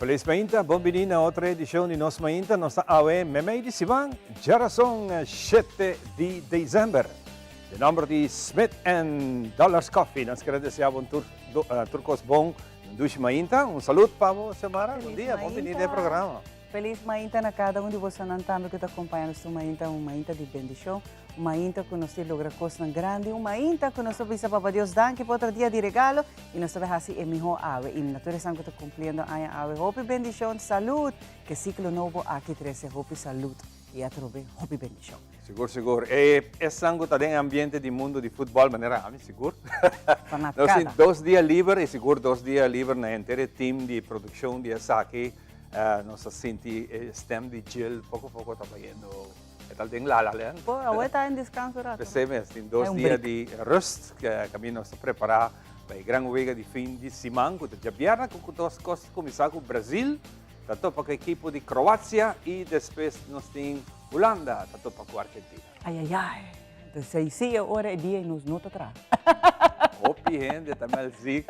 Feliz Mainta, benvenuti a otra edición de Nos Mainta. Nos awe memei di Sivan, Jarasong 7 di December. De nombre de Smith and Dollars Coffee. Nos queremos desear un turcos bon dus Mainta. Un saludo, Pablo Samara. Bom dia, bem-vindo ao programa. Feliz Mainta na cada um de vocês também que está acompanhando este Mainta, Mainta de bendição, Mainta que nós logra coisas grandes, Mainta que nós visa para Deus dan que outro dia de regalo e nós vai assim é melhor ave e natureza que está cumprindo a ave, hope bendição, saúde, que ciclo novo aqui trece hope saúde e a trove hope bendição. Seguro, seguro. E sangue está em ambiente de mundo de futebol, maneira seguro. Nós temos 2 dias livres e seguro 2 dias livres na inteira time de produção de Asaki. Nós sentimos stem de gel, pouco a pouco está indo. É tal tem lá, né? Pô, agora está em descanso, né? Percebes, tem 2 dias de rest que caminho nós preparar para a grande vega de fim de semana, que já vierna com duas coisas começar com o Brasil, tanto para a equipe de Croácia e depois nós temos Holanda, tanto para a Argentina. Ai. Então, se agora é dia e nos nota atrás. Hopi gente também zic.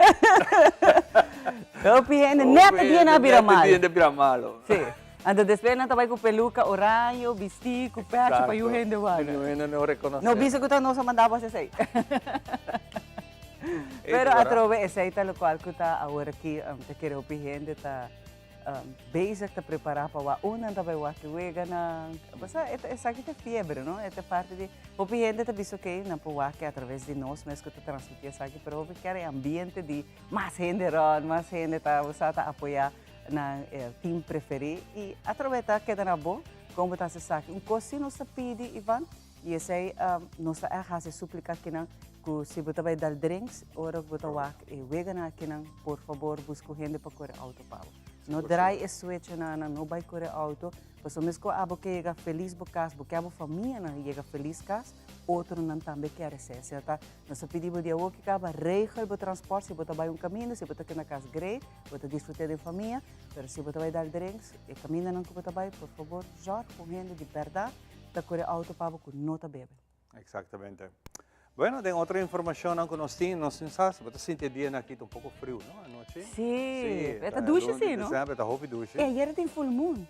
Hopi gente, neta dia na biramalo. Dia na biramalo. Sim. Então, depois nós também com peluca, oranho, vestido, pecho, para o gente vai. Não reconhece. Não bisa que está nos mandava se sei. Pero através esse tal qual que está agora aqui, te quero hopi gente tá basic tá preparar para uma também o que wega na, basta essa aqui é febre, não? É parte de hopi gente tá visto que na para que através de nós mesmo que tá transmitir essa aqui, pero hopi quer ambiente de mais gente ron, mais gente tá você tá apoiar na team preferido e através da que dá bom como tá se saque coisa não se pede Ivan e esse aí nós tá se suplicar que não que se você vai dar drinks ora você vai e wega na que não por favor busca gente para correr auto para no dry e switch na não vai correr auto mas o mesmo abo que chega feliz bocas porque abo família na chega feliz cas outro não também quer ser certo nós pedimos de que acaba regel o transporte se você vai caminho se você quer na casa great você desfrutar da família mas se você vai dar drinks e caminho não que você vai por favor já com gente de verdade para correr auto para que não tá bebe. Exatamente. Bueno, tem outra informação que nós temos, você sente dia aqui um pouco frio, não? A noite? Sim, está ducha sim, não? Está roupa ducha. E ayer tem full moon.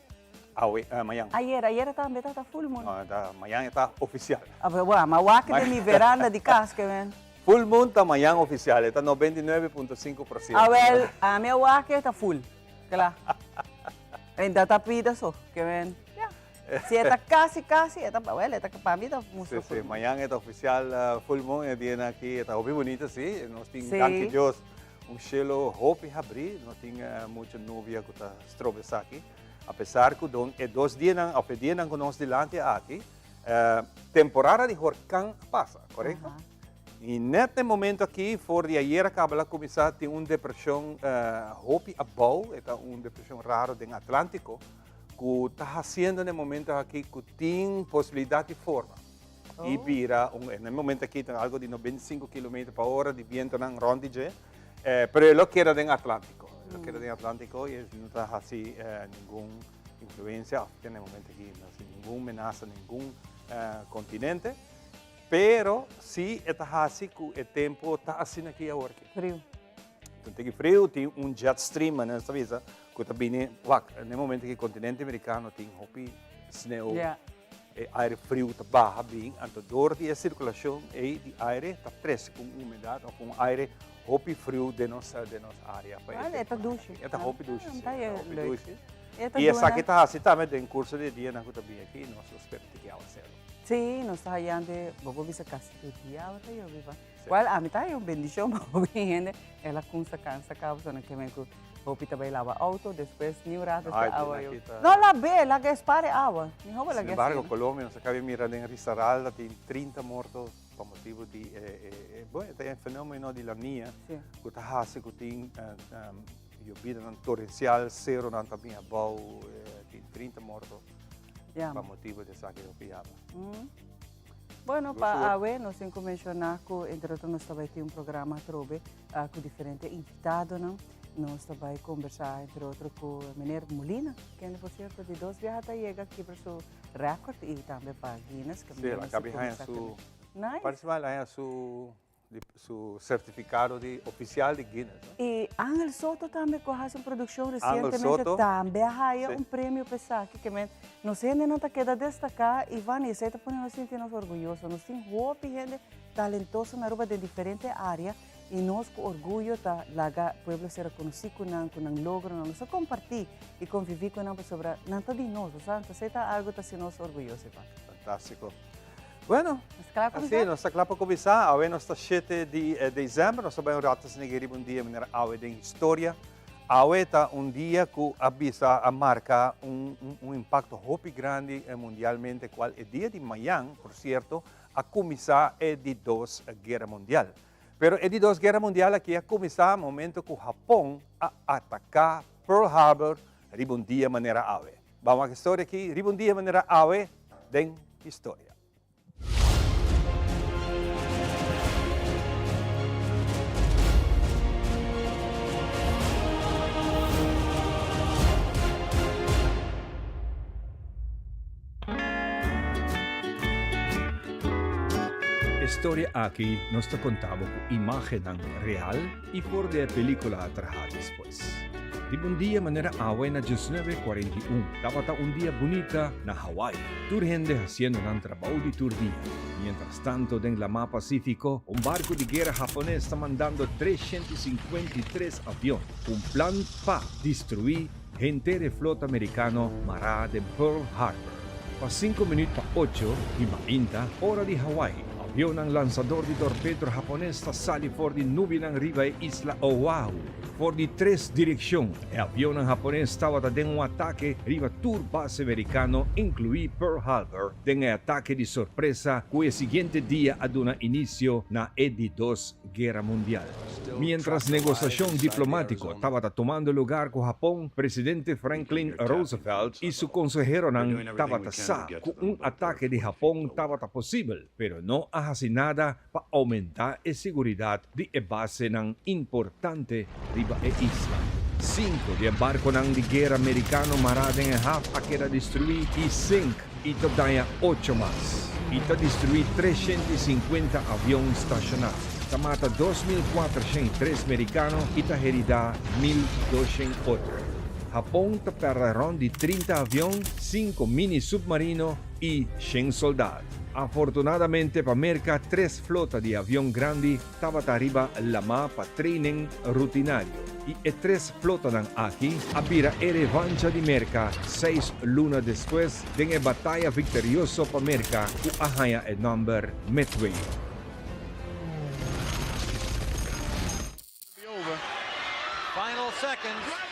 Amanhã. Ayer também está full moon. Não, amanhã está oficial. Mas o aqui tem veranda de casca, man. Full moon está amanhã oficial, está 99,5%. Well, a minha aqui está full, claro. Ainda está pida só, que man. Se está casi, está para mí está muito full. Sim, amanhã está oficial full moon, é dia aqui, está bem bonito, sim. Nós temos, danke Deus, cielo hope abrir, nós temos muita nuvem que está estrobando aqui. Apesar que é 2 dias, ou dia que nós delante aqui, temporada de huracán passa, correto? E neste momento aqui, fora de ayer, acaba de começar a ter uma depressão hope above, é uma depressão rara no Atlântico, que está fazendo no momento aqui que tem possibilidade de forma. E vira, no momento aqui tem algo de 95 km/h de vento na rondije, pero lo que era no Atlântico. Lo que era no Atlântico e não está assim nenhuma influência, no momento aqui não tem nenhuma ameaça, nenhum continente, pero sim está assim que o tempo está assim aqui agora. Frio. Então tem frio, tem jet stream nessa vez, que também no momento que o continente americano tem hopi, snow, aire frio está barra bem, então dor de circulação de aire está fresco com umidade, ou com aire hopi frio de nossa área. Olha, está duche. Está hopi duche. E E essa aqui está assim também em curso de dia, não também aqui, nós esperamos que ela seja. Sim, nós estamos aí, vamos ver se casi todo dia, ahora eu vivo. Qual a mim tá uma bendição, mas gente, ela cansa causa que me hopi também lava auto, depois new rata se água. Não, lá bem, lá que espare água. Sin embargo, Colômbia, nós acabamos mirando em Risaralda, tem 30 mortos por motivo de, tem um fenômeno de La Niña, que está assim que tem llovida torrencial, zero também abaixo, tem 30 mortos por motivo de essa que eu piava. Bueno, para a nós temos que mencionar que, entre outros, nós também temos programa Trobe com diferentes invitados, não? Nós também conversar, entre outros, com o Mineiro Molina, que, por certo, de 2 viagens chega aqui para o seu recorde e também para Guinness. Sim, ela acaba em sua... Parece que ela é a sua su certificado oficial de Guinness. ¿No? Y Ángel Soto también cogió una producción Ángel recientemente, Soto. también hay Sí. un premio pesado que no sé dónde nota queda destacar y van y se te pone nos sentimos orgullosos, nos sentimos gente talentosa na Aruba de diferentes áreas y nos con orgullo ta laga pueblo ser reconocido con un logro, nos compartir y convivir con nosotros sobre nada de nosotros, ¿sabes? Entonces algo que se nos orgulloso. Fantástico. Bueno, Assim, nós está claro para começar. Awe nós está 7 de dezembro, nós também ratas negeri dia maneira awe de história. Awe tá dia que avisa a marca impacto hopi grande mundialmente, qual é dia de manhã, por certo, a começar é de dos Guerra Mundial. Pero é de dos Guerra Mundial aqui a começar momento que o Japão a atacar Pearl Harbor, dia maneira awe. Vamos à história aqui, dia maneira awe, den história. Istorya aqui nós te contamos com imagem real e por de película atrás depois. De um dia maneira awe na 1941, estava dia bonita na Hawaii. Tur gente haciendo un trabajo de turdia. Mientras tanto, en la mar Pacífico, un barco de guerra japonés está mandando 353 aviones. Un plan para destruir gente de flota americano mará de Pearl Harbor. Pa 5 minutos pa 8, y mainta, hora de Hawaii. Avión ang lanzador de torpedo japonés sali for di nube ng riba e isla Oahu. For di 3 direksyon, e avión ng japonés estaba den un ataque riba tur base americano, incluí Pearl Harbor, den ataque de sorpresa cuyo siguiente día aduna inicio na edi-2 Guerra Mundial. Mientras negociación diplomático estaba tomando lugar con Japón, presidente Franklin Roosevelt y su consejero estaba sa que un ataque de Japón estaba posible, pero no hace nada para aumentar la seguridad de base ng importante riba e isla. 5 de barco ng de guerra americano marada en half a queda destruir y 5 y todavía 8 más. Y ta destruir 350 aviones estacionados. Ta mata 2.403 americanos y ta herida 1.200 otros. Japón ta perdieron de 30 aviones, 5 mini submarinos y 100 soldados. Afortunadamente para América, 3 flotas de avión grande estaban arriba la mar para training rutinario. Y 3 flotas aquí había revancha de América 6 lunas después de una batalla victoriosa para América que ahaya el nombre Midway. Final seconds.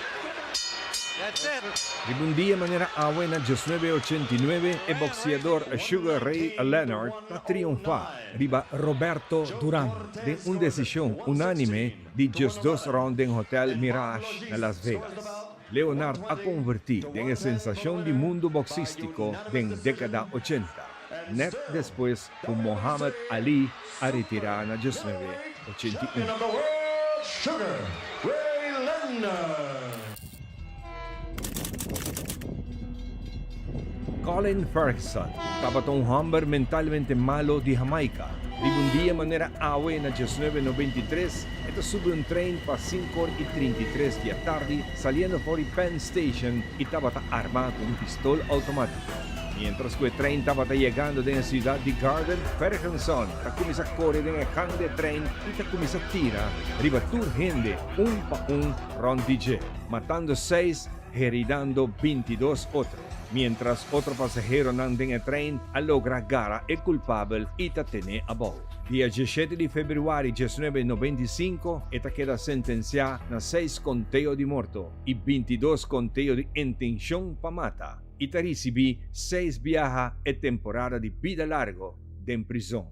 That's it. Ribundia manera awe na 1989 e boxeador Sugar Ray Leonard ta triunfa riba Roberto Duran de una decisión unánime de just 2 rounds en Hotel Mirage na Las Vegas. Leonard ha convertido en la sensación del mundo boxístico de la década 80. Net después con Muhammad Ali a retirar en 1981. Sugar Ray Leonard. Colin Ferguson estaba un hombre mentalmente malo de Jamaica. Un día manera awe na 1993, ito sube un tren para 5:33 de la tarde saliendo por Penn Station y estaba armado con un pistola automático. Mientras que el tren estaba llegando de la ciudad de Garden, Ferguson comienza a correr en el can de tren y comienza a tirar arriba tur gente, un pa un Ron DJ, matando 6, heridando 22 otros. Mientras otro pasajero anda en el tren a lograr gara el culpable y ta tiene a bordo. Día 17 de febrero de 1995, esta queda sentenciada a 6 conteos de muerto y 22 conteos de intención para matar. Y ta recibí 6 viajes e temporada de vida largo en prisión.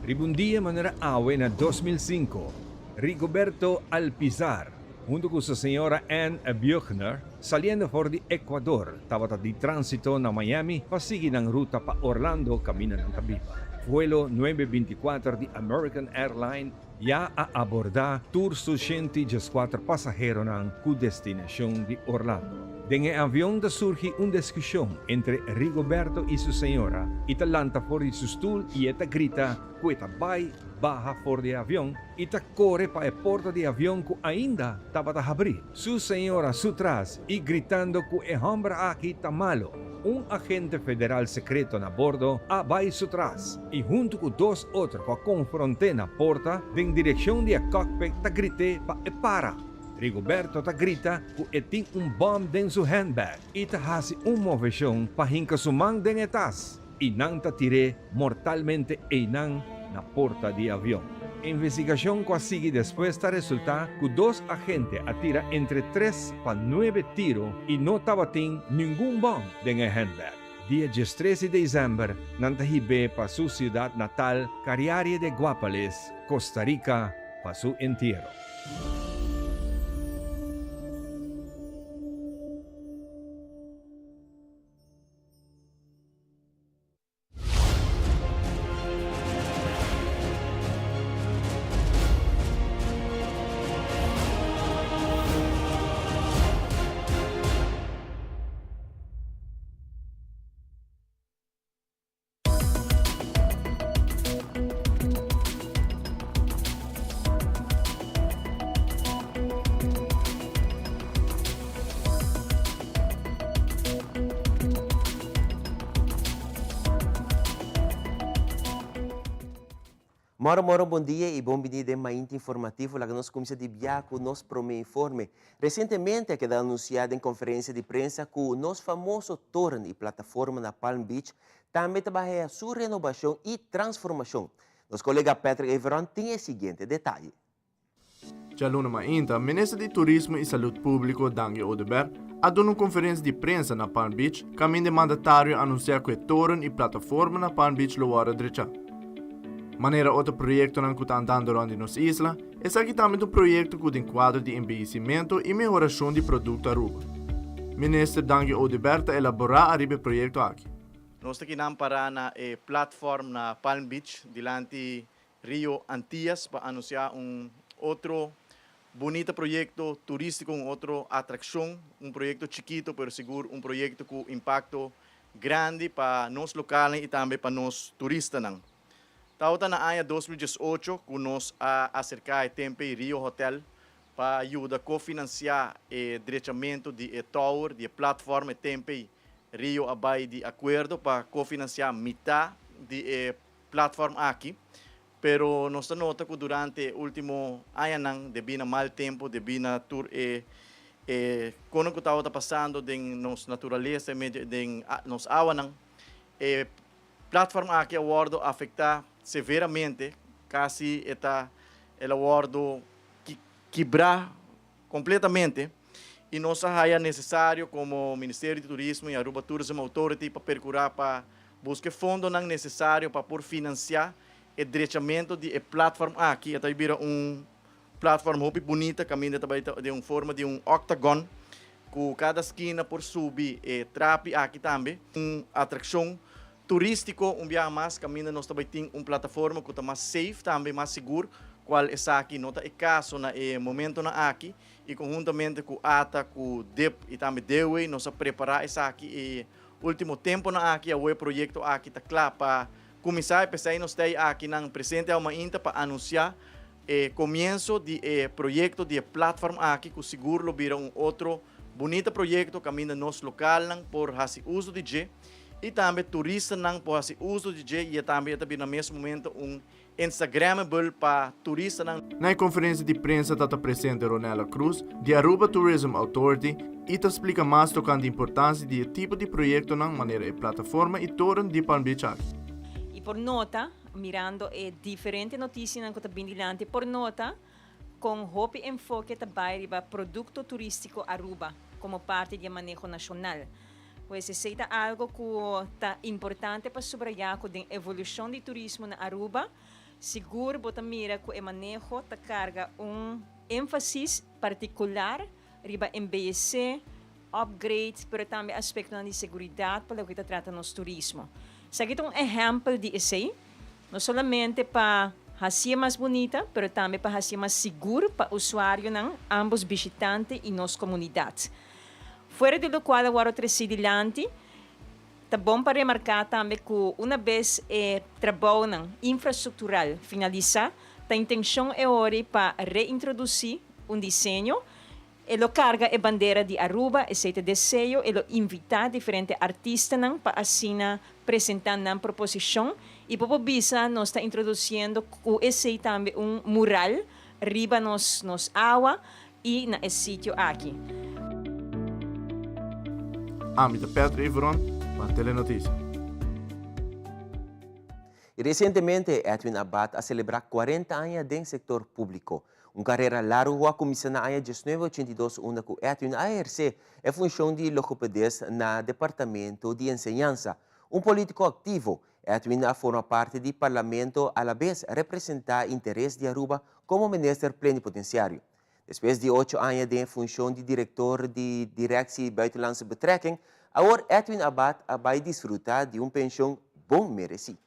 Ribundia manera awe na 2005, Rigoberto Alpizar junto con su señora Anne Buechner, saliendo por de Ecuador, estaba de tránsito en Miami para seguir en ruta para Orlando, camino en Tabiba. Vuelo 924 de American Airlines ya a abordar tour suficiente de 4 pasajeros cu destinación de Orlando. En el avión surge una discusión entre Rigoberto y su señora, y talanta por su stool y esta grita que esta baja por el avión y esta corre para el puerto de avión que ainda estaba a abrir. Su señora su tras y gritando que el hombre aquí está malo. Un agente federal secreto a bordo vai su tras y junto con 2 otros que confronté na porta en dirección de cockpit ta grité para. Rigoberto ta grita que tem bomb en su handbag y ta hace movición pa hinka sumang den etas y nang ta tiré mortalmente nang na porta de avión. Investigación que sigue después ta resulta que 2 agentes atira entre 3 pa 9 tiros y no tabating ningún bomb en el handbag. Dia 13 de diciembre, nantahibe pa su ciudad natal, Cariari de Guapales, Costa Rica, pa su entierro. Moro, bom dia e bem-vindo a mais informativo lá que nós começamos a dividir com o nosso primeiro informe. Recentemente, queda anunciado em conferência de prensa que o nosso famoso torno e plataforma na Palm Beach também trabalha a sua renovação e transformação. Nosso colega Patrick Everon tem o seguinte detalhe. Já luna mainta, ministro de Turismo e Saúde Público, Dange Odeberg, adou uma conferência de prensa na Palm Beach, caminho de mandatário anunciar que o torno e plataforma na Palm Beach lo hora direita. Maneira outro projeto não que está andando onde nos isla, é exatamente um projeto que tem quadro de envelhecimento e melhoração de produto Aruba. Ministro Dange Odeberg elaborar o projeto aqui. Nós aqui não para na plataforma na Palm Beach, dilante Rio Antillas, para anunciar outro bonito projeto turístico, outra atração, projeto chiquito, pero seguro, projeto com impacto grande para nós locais e também para nós turistas. Tauta na aya 2018, que nós acercar tempo Rio Hotel para ajudar a cofinanciar o direitamento de tower, de plataforma tempo Rio abai de acordo para cofinanciar metade de plataforma aqui. Pero nós nota que durante o último ano, devido a mal tempo, devido a tour quando que estava passando de nos natureza, de nos awan, plataforma aqui awardo afeta severamente, quase está el awardo quebrar completamente e nós é necessário como Ministério de Turismo e Aruba Tourism Authority para procurar para buscar fundos não necessário para por financiar o direitamento de plataforma aqui até vira plataforma muito bonita caminho de forma de octagon com cada esquina por subir trape aqui também atração turístico, dia mais, caminho nós também temos plataforma que está mais safe, também mais seguro, qual é aqui, nota é caso na momento na aqui, e conjuntamente com ATA, com DEP e também DEWE, nós preparar essa aqui, e último tempo na aqui, o projeto aqui está claro para começar, pensar nós temos aqui na presente uma inta para anunciar começo de projeto de plataforma aqui, que seguro lo vira outro bonito projeto, caminho nosso local, por fazer uso de G, e também turistas não podem fazer uso de G e também no mesmo momento Instagrammable para turistas. Na conferência de prensa está presente Ronela Cruz, de Aruba Tourism Authority, e te explica mais tocando a importância de tipo de projeto na maneira de plataforma e torno de Palm Beach. E por nota, mirando diferentes notícias que está dilante, por nota, com o enfoque também para produto turístico Aruba, como parte do manejo nacional. Pues esse é algo que é importante para subrayar com a evolução do turismo na Aruba. Seguro, bota mira que o manejo carga ênfase particular riba envelhecer, upgrade, pero também aspecto de segurança para o que trata nos turismo. Seguinte exemplo de esse, não somente para hacia mais bonita, pero também para hacia mais seguro para o usuário ng ambos visitantes e nossa comunidade. Fora do qual agora trecidilante, tá bom para remarcar também que uma vez o trabalho infraestrutural finalizar, a intenção é agora para reintroduzir desenho, ele carga a bandeira de Aruba, esse desejo, ele invitar diferentes artistas para assim apresentar a proposição e por bisa nós está introduzindo esse também mural riba nos água e na sítio aqui. Amita Pedro Ivron, para Telenotícia. Recentemente, Edwin Abad a celebrar 40 anos do setor público. Uma carreira larga começou na ano 1982, onde Edwin a exercer a função de logopedista no Departamento de Enseñanza. Um político ativo, Edwin forma parte do Parlamento, a la vez representa interesse de Aruba como ministro plenipotenciário. Depois de 8 anos de função de diretor de Direção Buitenlandse Betrekking, agora Edwin Abad vai desfrutar de pensão bom merecido.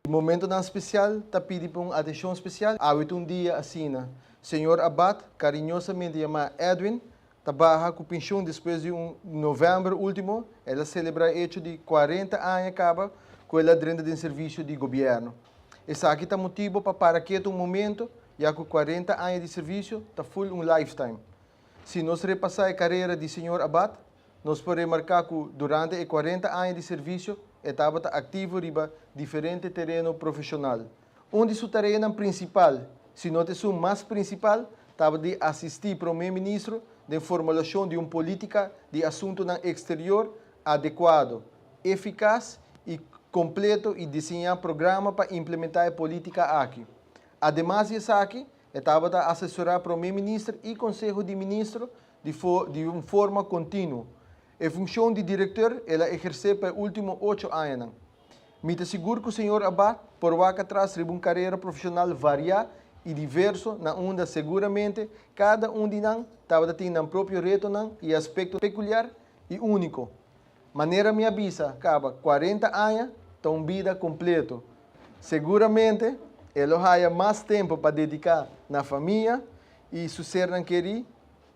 Momento não especial, tá pedindo uma atenção especial. Há dia assim, Senhor Abad, carinhosamente chamado Edwin, trabalha com pensão depois de novembro último. Ela celebra o hecho de 40 anos acaba com ela dentro do serviço de governo. Esse aqui é motivo para que um momento, já com 40 anos de serviço, está full lifetime. Se nós repassar a carreira de Senhor Abad, nós podemos marcar que durante os 40 anos de serviço, estava ativo em diferentes terrenos profissionais. Onde sua tarefa principal, se não é mais principal, estava de assistir o primeiro-ministro na formulação de uma política de assunto exterior adequado, eficaz e completo e desenhar programa para implementar a política aqui. Ademais disso aqui, estava a assessorar o primeiro-ministro e conselho de ministros de uma forma contínua. A função de diretor, ela exerce por últimos 8 anos. Me asseguro que o senhor Abad, por vaca atrás, teve uma carreira profissional variada e diversa, na onde seguramente cada de nós estava tendo um próprio reto e aspecto peculiar e único. Maneira me avisa, acaba 40 anos, está uma vida completa. Seguramente, ele vai mais tempo para dedicar na família e seu ser não querer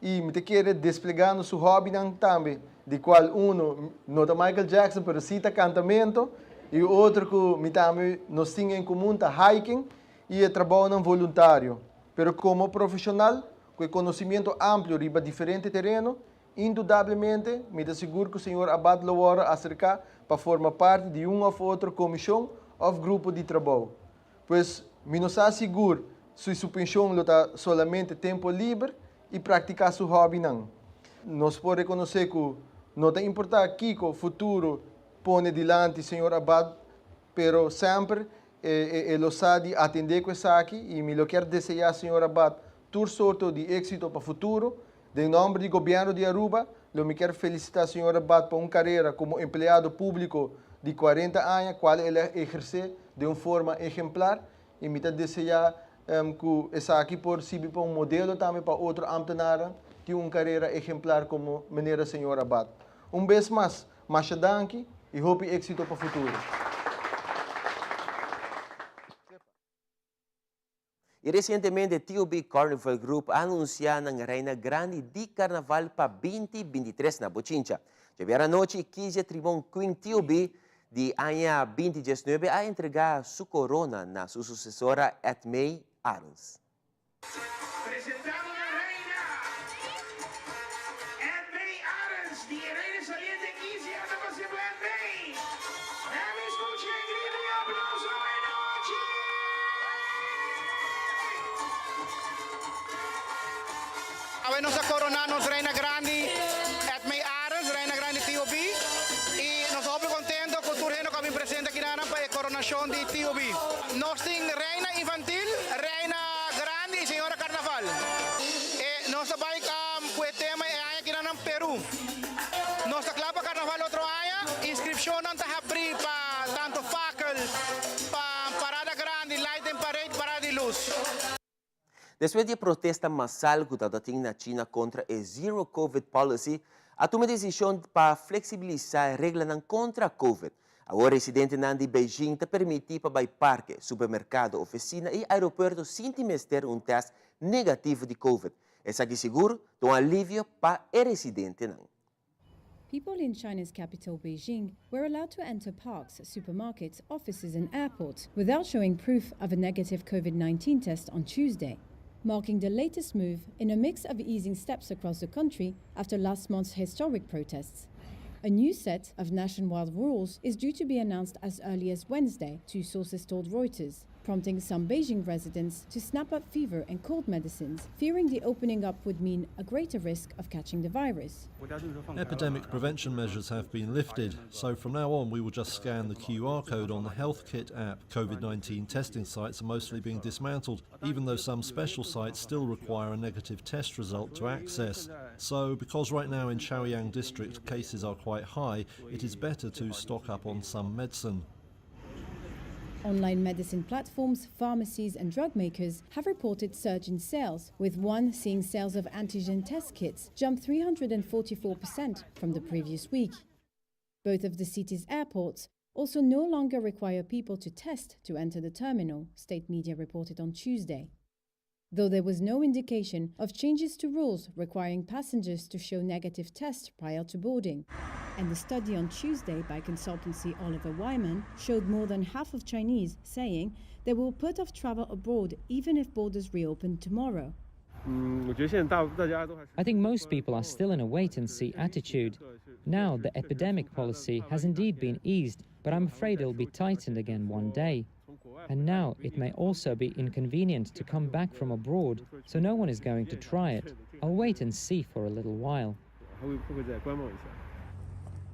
e me querer desplegando seu hobby também. De qual não é Michael Jackson, pero cita cantamento, e o outro que também nós temos em comum é hiking e trabalho voluntário. Pero como profissional, com conhecimento amplo riba diferentes terrenos, indudablemente, me asseguro que o senhor Abad Lawara acercar para formar parte de uma ou outra comissão ou grupo de trabalho. Pois, me nos asseguro se sua pensão está somente tempo livre e praticar seu hobby não. Nós podemos reconhecer que não tem importar aqui que o futuro põe diante o senhor Abad, pero sempre ele sabe atender com isso aqui e me quero desejar ao senhor Abad toda sorte de êxito para o futuro. Em nome do governo de Aruba, eu me quero felicitar o senhor Abad por uma carreira como empregado público de 40 anos, qual ele exerce de uma forma exemplar e me desejar que isso aqui pode servir para um modelo também para outro ambtenaar de uma carreira exemplar como maneira senhor Abad. Vez mais danke e hope êxito para o futuro. E recentemente, a TOB Carnival Group anunciou na Reina Grande de Carnaval para 2023 na Bochincha. Já a noite, 15 tribun Queen TOB de ano 2019 a entregar sua corona na sua sucessora Edmey Arons. Nos coronanos Reina Grande, Edmey Arons, Reina Grande TOB, e nós estamos contentos com o turno que me presenta aqui para a coronação de TOB. Nós temos Reina Infantil, Reina Grande e Senhora Carnaval. E nós trabalhamos com o tema aqui no Peru. Nós trabalhamos Carnaval outro ano, inscrição não está abrindo para tanto facel, para parada grande, light and parade, parada de luz. Depois de protesta massal que está na China contra a Zero Covid Policy, a tomar decisão para flexibilizar a regra contra a Covid. Ang residente nan di Beijing te permiti pa bay parque, supermercado, oficina e aeroporto sin timester un test negativo di COVID. E sa siguro, to alivio pa e residente nan. People in China's capital, Beijing, were allowed to enter parks, supermarkets, offices and airports without showing proof of a negative COVID-19 test on Tuesday, marking the latest move in a mix of easing steps across the country after last month's historic protests. A new set of nationwide rules is due to be announced as early as Wednesday, two sources told Reuters, prompting some Beijing residents to snap up fever and cold medicines, fearing the opening up would mean a greater risk of catching the virus. Epidemic prevention measures have been lifted, so from now on we will just scan the QR code on the HealthKit app. COVID-19 testing sites are mostly being dismantled, even though some special sites still require a negative test result to access. So, because right now in Chaoyang district cases are quite high, it is better to stock up on some medicine. Online medicine platforms, pharmacies and drug makers have reported surge in sales, with one seeing sales of antigen test kits jump 344% from the previous week. Both of the city's airports also no longer require people to test to enter the terminal, state media reported on Tuesday. Though there was no indication of changes to rules requiring passengers to show negative tests prior to boarding. And the study on Tuesday by consultancy Oliver Wyman showed more than half of Chinese saying they will put off travel abroad even if borders reopen tomorrow. I think most people are still in a wait-and-see attitude. Now the epidemic policy has indeed been eased, but I'm afraid it'll be tightened again one day. And now it may also be inconvenient to come back from abroad, so no one is going to try it. I'll wait and see for a little while.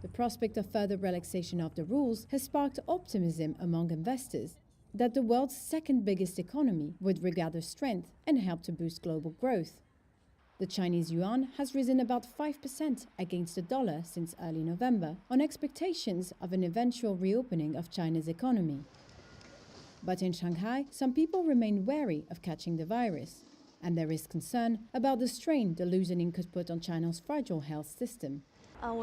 The prospect of further relaxation of the rules has sparked optimism among investors that the world's second biggest economy would regather strength and help to boost global growth. The Chinese yuan has risen about 5% against the dollar since early November on expectations of an eventual reopening of China's economy. But in Shanghai, some people remain wary of catching the virus, and there is concern about the strain the loosening could put on China's fragile health system. I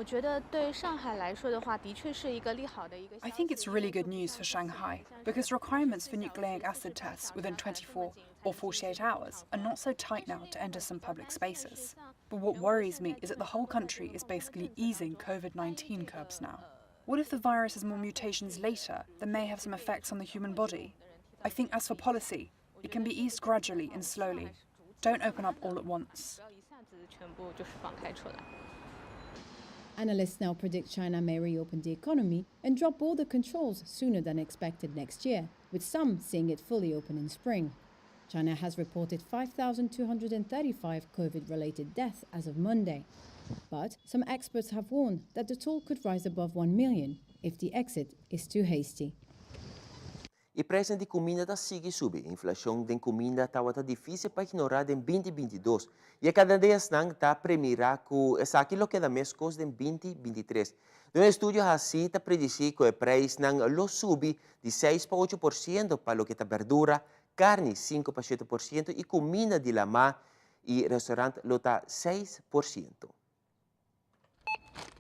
think it's really good news for Shanghai because requirements for nucleic acid tests within 24 or 48 hours are not so tight now to enter some public spaces. But what worries me is that the whole country is basically easing COVID-19 curbs now. What if the virus has more mutations later that may have some effects on the human body? I think as for policy, it can be eased gradually and slowly. Don't open up all at once. Analysts now predict China may reopen the economy and drop border controls sooner than expected next year, with some seeing it fully open in spring. China has reported 5,235 COVID-related deaths as of Monday. But some experts have warned that the toll could rise above 1 million if the exit is too hasty. I preços de comida da sigue subir. A inflação de comida estava difícil para ignorar em 2022 e a cada dia não está premirar com essa aquilo que da mês costa em 2023. Um estudo assim está predizer que o preço não lo subi de 6 para 8% para o que está verdura, carne 5 para 7% e comida de la mar e restaurante lo está 6%.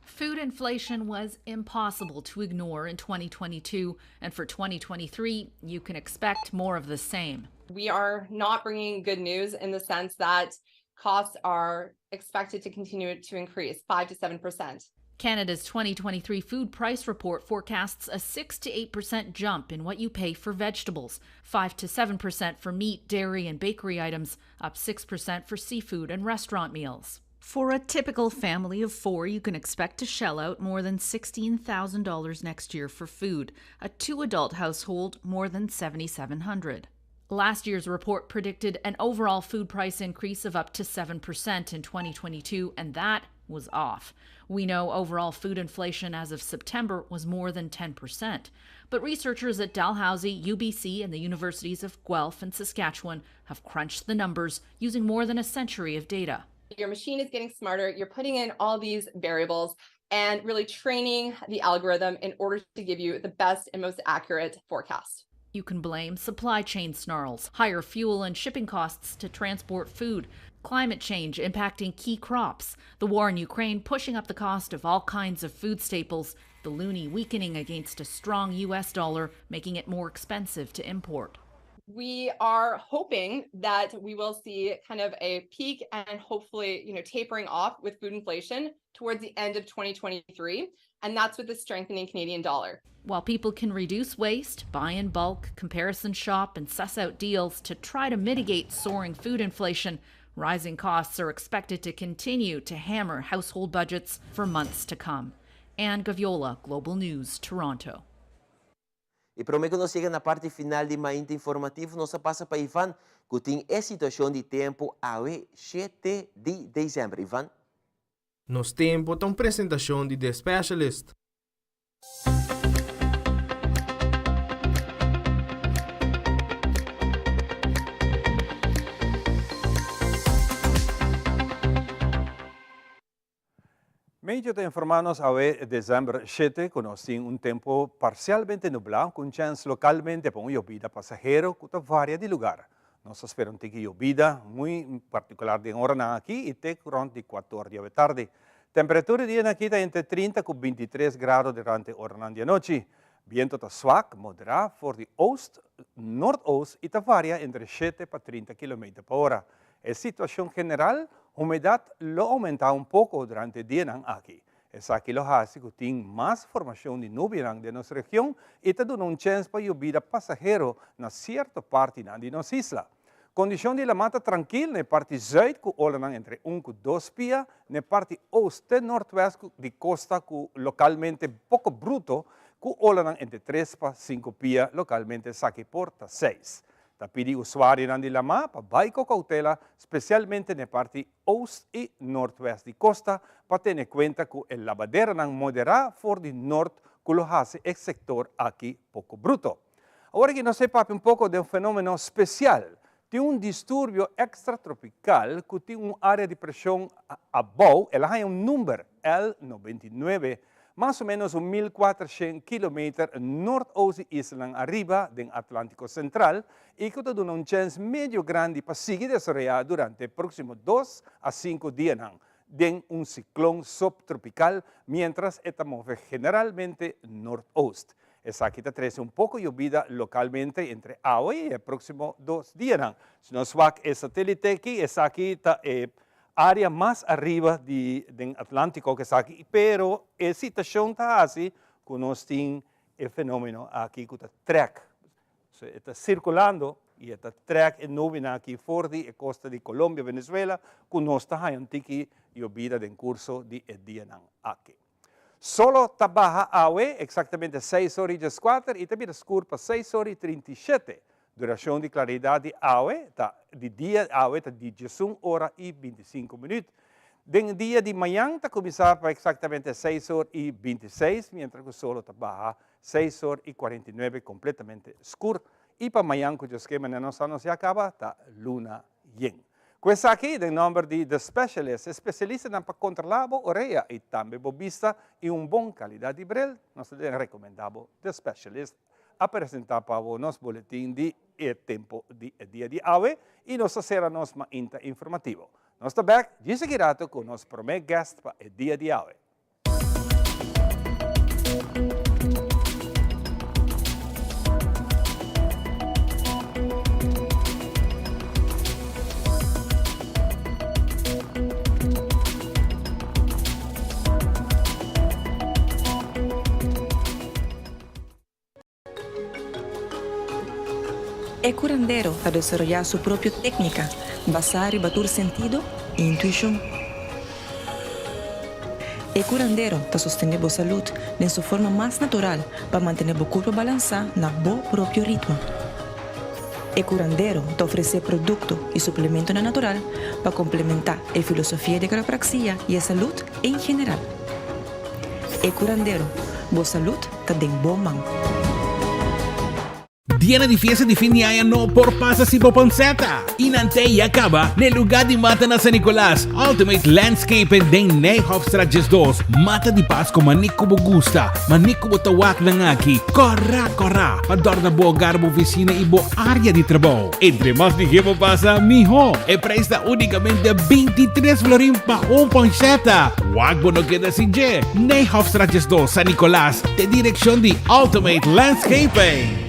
Food inflation was impossible to ignore in 2022, and for 2023, you can expect more of the same. We are not bringing good news in the sense that costs are expected to continue to increase 5 to 7%. Canada's 2023 food price report forecasts a 6 to 8% jump in what you pay for vegetables, 5 to 7% for meat, dairy, and bakery items, up 6% for seafood and restaurant meals. For a typical family of 4, you can expect to shell out more than $16,000 next year for food. A 2-adult household, more than $7,700. Last year's report predicted an overall food price increase of up to 7% in 2022, and that was off. We know overall food inflation as of September was more than 10%. But researchers at Dalhousie, UBC, and the universities of Guelph and Saskatchewan have crunched the numbers using more than a century of data. Your machine is getting smarter. You're putting in all these variables and really training the algorithm in order to give you the best and most accurate forecast. You can blame supply chain snarls, higher fuel and shipping costs to transport food, climate change impacting key crops, the war in Ukraine pushing up the cost of all kinds of food staples, the loonie weakening against a strong US dollar, making it more expensive to import. We are hoping that we will see kind of a peak and hopefully, tapering off with food inflation towards the end of 2023. And that's with the strengthening Canadian dollar. While people can reduce waste, buy in bulk, comparison shop, and suss out deals to try to mitigate soaring food inflation, rising costs are expected to continue to hammer household budgets for months to come. Anne Gaviola, Global News, Toronto. E para que nós chega na parte final de Mainta Informativo, nós passa para Ivan, que tem a situação de tempo awe 7 de dezembro. Ivan? Nos tempo tem apresentação de The Specialist. Medio de informarnos a diciembre 7, conocen un tiempo parcialmente nublado, con chance localmente por llovida pasajero, que varia de lugar. Nos esperan que llovida muy particular de hora aquí y te durante 4 horas de tarde. Temperatura de aquí está entre 30 y 23 grados durante hora de noche. Viento está suave, moderado, por el oost, nordoost y varia entre 7 y 30 km por hora. En situación general, humedad lo aumenta un poco durante el día aquí. Es aquí lo hace que tiene más formación de nubes de nuestra región y te da un chance para lluvia pasajero en cierta parte de nuestra isla. Condición de la mata tranquila en parte zuid que olan entre 1 y 2 pies, en parte oeste nordwest de costa que localmente poco bruto que olan entre 3 y 5 pies, localmente saque porta 6. Ta pidi usuario de la mapa, vai con cautela, especialmente en la parte oeste y nordwest de costa, para tener cuenta que el lavadero moderado por el norte que lo hace el sector aquí poco bruto. Ahora que nos sepa un poco de un fenómeno especial, tiene un disturbio extratropical que tiene un área de presión above, él hay un número, L99, más o menos 1.400 kilómetros nordooste isla arriba del Atlántico Central y que da un chance medio grande para seguir desarrollado durante el próximo 2 a 5 días de un ciclón subtropical mientras estamos generalmente nordooste. Esa aquí trae un poco llovida localmente entre hoy y el próximo 2 días. Si nos va el satélite aquí, esa aquí está área más arriba del Atlántico que está aquí, pero la situación está así que nos tiene el fenómeno aquí que está track. Está circulando y está track en nube aquí fuera de la costa de Colombia, Venezuela, que nos está haciendo llovida en curso de día aquí. Solo está baja agua, exactamente 6 horas y 4 y también escuro para 6 horas y 37. Duración de claridad de agua, de día de agua, de 11 horas y 25 minutos. Den día de mañana está comenzando para exactamente 6 horas y 26, mientras que solo está baja 6 horas y 49, completamente oscuro. Y para mañana, cuyo esquema no se acaba, está luna llena. Pues aquí, el nombre de The Specialist, especialista en controlar la oreja y también vista y una buena calidad de bril, nos recomendamos The Specialist a presentar para nos boletín de tiempo de día de hoy y nos será más informativo. Nos está back, y seguirá con nos primer guest para el día de hoy. El curandero a desarrollar su propia técnica, basada en batir sentido e intuición. El curandero está sosteniendo salud en su forma más natural para mantener el cuerpo balanceado en su propio ritmo. El curandero te ofrece productos y suplementos natural para complementar la filosofía de quiropraxia y la salud en general. El curandero, buena salud está en buen mano. Diana di fiesta di fin de año por pasa si popanseta. Inante y acaba ne lugar di mata na San Nicolas. Ultimate Landscape den Nijhofstraat 2. Mata di Pasco manico bo gusta. Manico bo tawak na aki. Corra. Pador na bo garbo oficina e bo área de trabalho. Entre mais de que pasa, mijo. E presta unicamente 23 florin pa un panseta. Wag bo no queda sin je. Nijhofstraat 2 San Nicolas. De dirección de Ultimate Landscaping.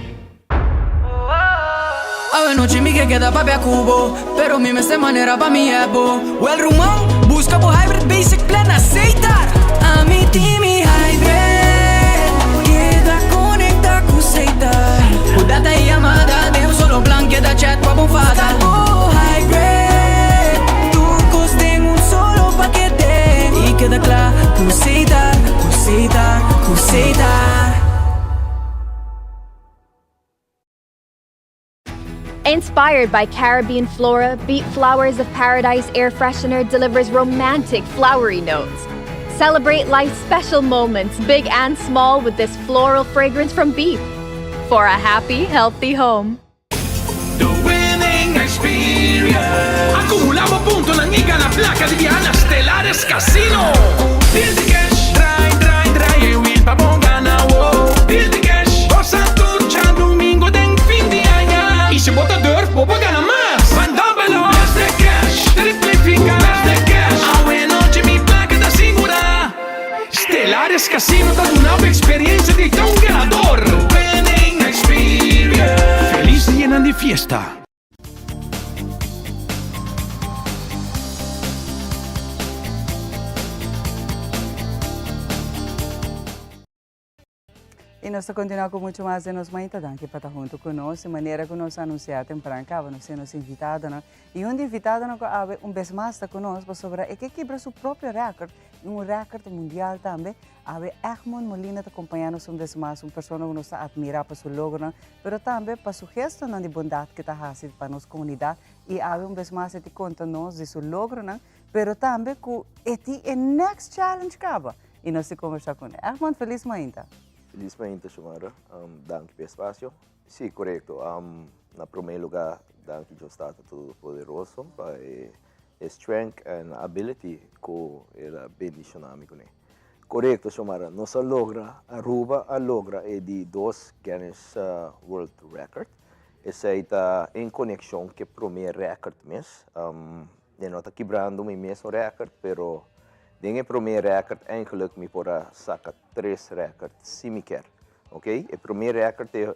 A noche mi que queda papi a cubo, pero mi mes de manera pa mi ebo. Well rumão, busca por hybrid basic plan aceitar. A mi team hybrid, queda conecta com aceitar. O data e amada, deu solo plan, queda chat com a bonfada. Oh hybrid, tu costem solo paquete. E queda claro, com aceitar. Inspired by Caribbean flora, Beat Flowers of Paradise Air Freshener delivers romantic, flowery notes. Celebrate life's special moments, big and small, with this floral fragrance from Beat. For a happy, healthy home. The winning experience. Acumulamos puntos en la placa de Diana Stellares Casino. Deal the cash, try, e win pa bom ganhar. Deal the cash, goza tudo, domingo tem fim de año. E se bota dor, vou ganhar mais. Mandamos las de cash, triplifica las de cash. A noite mi placa da segura. Stellares Casino dá uma experiência de tão ganhador. Winning experience. Feliz dia de fiesta. E nós continuamos com muito mais de nós, mãe, tá dando que para estar junto conosco, de maneira que nós anunciamos temprano, nós somos invitados, né? E um invitado, vez mais está conosco sobre o que quebra seu próprio recorde, recorde mundial também. Egmond Molina está acompanhando-nos vez mais, uma pessoa que nós admira para seu logro, mas também para sua gestão de bondade que está fazendo para nossa comunidade. E vez mais ele conta-nos de seu logro, mas também que é o next challenge acaba. E nós vamos conversar com ele. Egmond, feliz manhã. Felizmente, senhora, danke pelo espaço. Sim, correto. Na primeiro lugar, danke Deus está todo poderoso para strength and ability que era bem dinâmico, né? Correto, senhora. Nós Aruba logra de 2 Guinness World Record. Essa está em conexão com o primeiro recorde mês. Não está quebrando o mesmo recorde, pero den primeiro recorde eigenlijk me para sacar 3 records similar, ok? O primeiro recorde é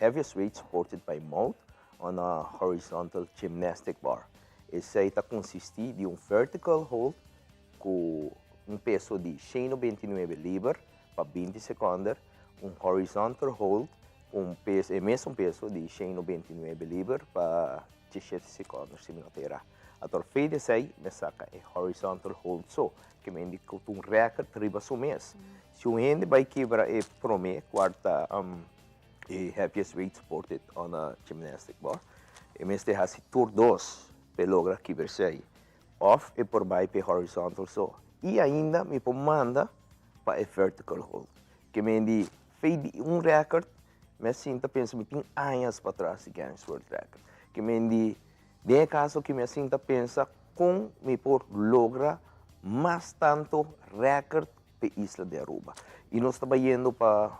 heaviest weight supported by mouth on a horizontal gymnastic bar. Esse está consiste de vertical hold com peso de 129 libras para 20 segundos, horizontal hold com mesmo peso de 129 libras para 17 segundos, se me notará. A torfeira sei me saca horizontal hold que me indica um recorde riba so mês. Se o gente vai quebrar prome quarta heaviest weight supported on a gymnastic bar, e mês de hasi tour 2 pelogra quebrar sei off e por vai pe horizontal e ainda me manda para vertical hold que me indica fez recorde me sinta pensa me tem anos para trás de Guinness World Record que me indica de caso que me sinta pensa com me por logra mais tanto recorde para Isla de Aruba. E nós estamos indo para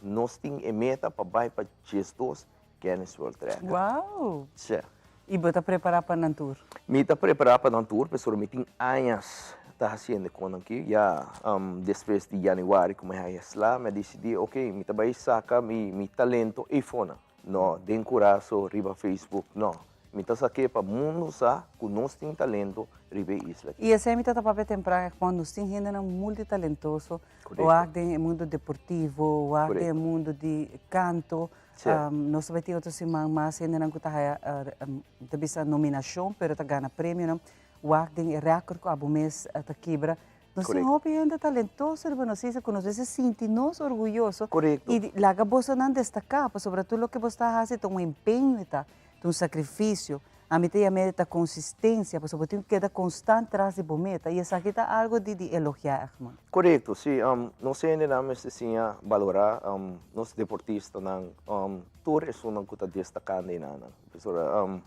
nós temos a meta para vai para 2 Guinness World Record. Uau! Sim. E você está preparado para o tour? Me está preparado para o tour, pessoal, me tem anos está fazendo com aqui. Já depois de janeiro, como é lá, me decidi, ok, me vai sacar meu talento e fona. Não, de encorajo, riba Facebook, não. Mitas aqui para o mundo sabe que nós temos talento riba isla. E esse é o papel temprano quando nós temos gente multitalentoso, ou no mundo deportivo, ou no mundo de canto. Nós vamos ter outras semanas mais ainda não que está nominação, mas está ganhando prêmio. O recorde que o mês está quebra. Nós temos gente talentosa, nós sentimos orgulhosos. E lá que você não destaca, sobretudo o que você está fazendo, um empenho, um sacrifício. A mí te llamé esta consistencia, pues porque queda constante tras de bometa. Y esa quita algo de elogiar, hermano. Correto, sim. Nós ainda assim valorar nos deportistas. Tour é uma coisa destacada aí, professora.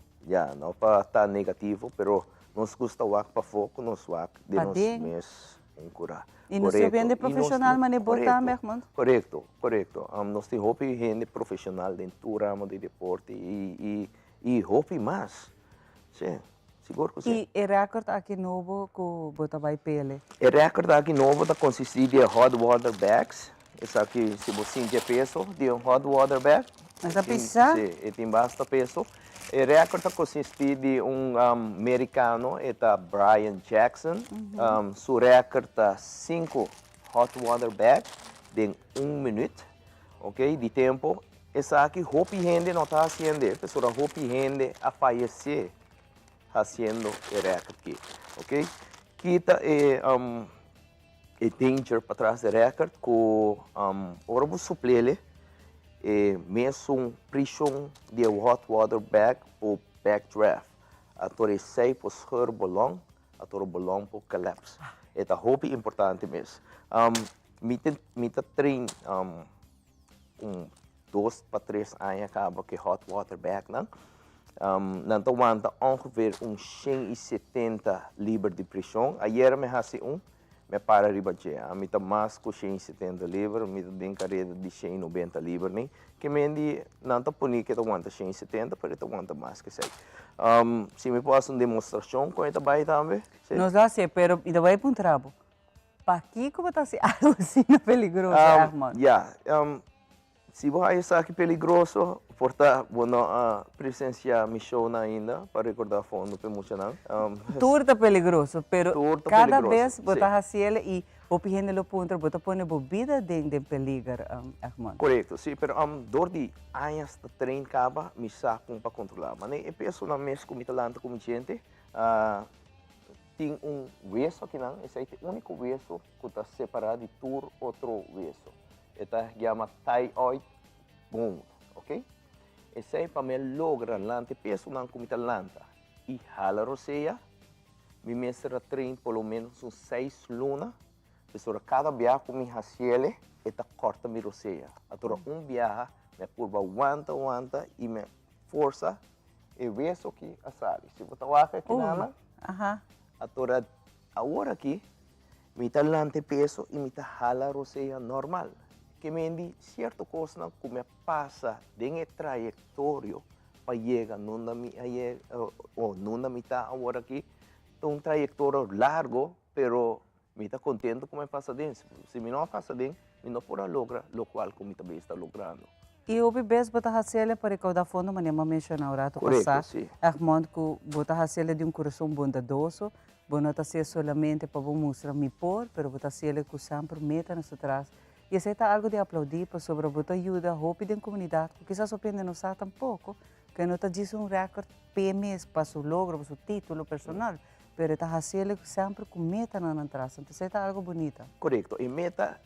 Não para estar negativo, pero nós gosta para foco, nós de nós mesmos em curar. E não se vende profissional, mas é bom também, irmão. Correto. Nós temos gente profissional dentro do ramo de deporte e roupa mais. Sim, seguro que sim. E o recorde aqui novo que você vai pele? O recorde aqui novo está consiste de hot water bags. Esse aqui, se você tem peso de hot water bag. Essa pizza? Sim, tem bastante peso. O recorde consiste de americano, Brian Jackson. Seu recorde está 5 hot water bags em 1 minuto, ok, de tempo. Essa aqui, roupa e gente não está fazendo, pessoa, roupa e gente a falecer fazendo o recorde aqui, ok? Kita é danger para trás do recorde, com o suplele, mesmo pressão de hot water bag ou backdraft. A torre sai para o bolão, a torre bolão para collapse. É a roupa importante mesmo. Mita trein 2 para 3 anos acaba que hot water bag, não? Não aguenta ongeveer 170 libras de pressão. Ayer me hace me para riba de a mita mais com 170 libras, mita den carreira de 190 libras, nem que mendi não tá puni que aguenta 170, para aguenta mais que sei. Se me posso uma demonstração com esta baita também? Nos dá sim, pero ainda vai para um trabo. Para aqui como está se algo assim peligroso, irmão? Se você está aqui peligroso, porta a presenciar meu show ainda para recordar fundo para muito não. Tour está peligroso, pero cada peligroso, vez botar assim e o pijene lo ponto, botar põe bebida de peligro, irmão. Correto, sim, pero dor de anos de treino acaba me saco para controlar. Mas eu penso na mesma como talento como gente, tem hueso aqui não, esse é o único hueso que está separado de todo outro hueso. Esta chama thyroid bone, ok? Esse é para me lograr lante peso não como talanta e hala roseia, me mestra treino pelo menos 6 lunas, pessoa cada viagem com minha ciele, esta corta minha roseia. Agora viagem me curva aguanta e me força e vejo que a sali. Se você vai aqui nada, agora aqui me talante peso e me hala roseia normal. Que mendi certa coisa que me passa de trajetória para chegar nunda me tá agora aqui trajetória largo, pero me tá contento com me passa dentro. Se me não passa dentro, me não pode lograr o qual que me também está logrando. E o bebês botar haciele para recaudar fundo, mas não mencionar o rato passar. Armando que botar haciele de coração bondadoso, bonota ser solamente para mostrar me por, pero botar haciele que sempre meta na sua trás. E esse é algo de aplaudir sobre a ajuda, a roupa da comunidade, que quizás surpreende não sabe tampouco, que não está dizendo recorde PMS para seu logro, para seu título personal, mas está fazendo sempre com meta na entrada. Então, é algo bonito. Correto. E meta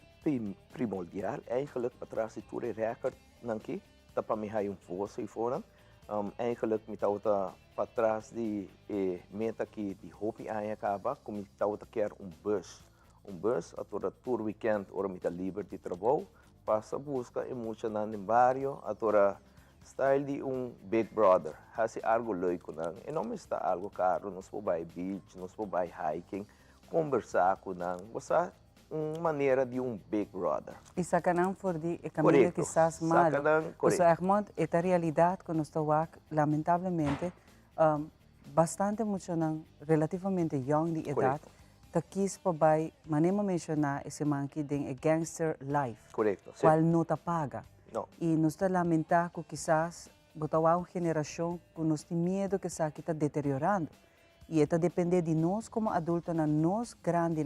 primordial é eigenlijk para trás de todo recorde aqui, está para mim aí força e fora. Eigenlijk me está para trás de meta que de roupa aí acaba, como está quer bus. Bus, a tour weekend, ora me está livre de trabalho, passa busca emocional no bairro, a style de Big Brother, faz algo leuco, não? E não está algo caro, nós vamos ir beach, nós vamos ir hiking, conversar com não, você uma maneira de Big Brother. E sacanão for de caminho que estás mal. O seu irmão, esta realidade que nós estamos aqui, lamentavelmente, bastante emocional, relativamente young de idade. Quis para manema mencionar esse manque de gangster life. Correto. Qual não te paga. Não. E nós está lamentar que quizás botar uma geração que nós tem medo que isso está deteriorando. E está depender de nós como adultos, nós grandes,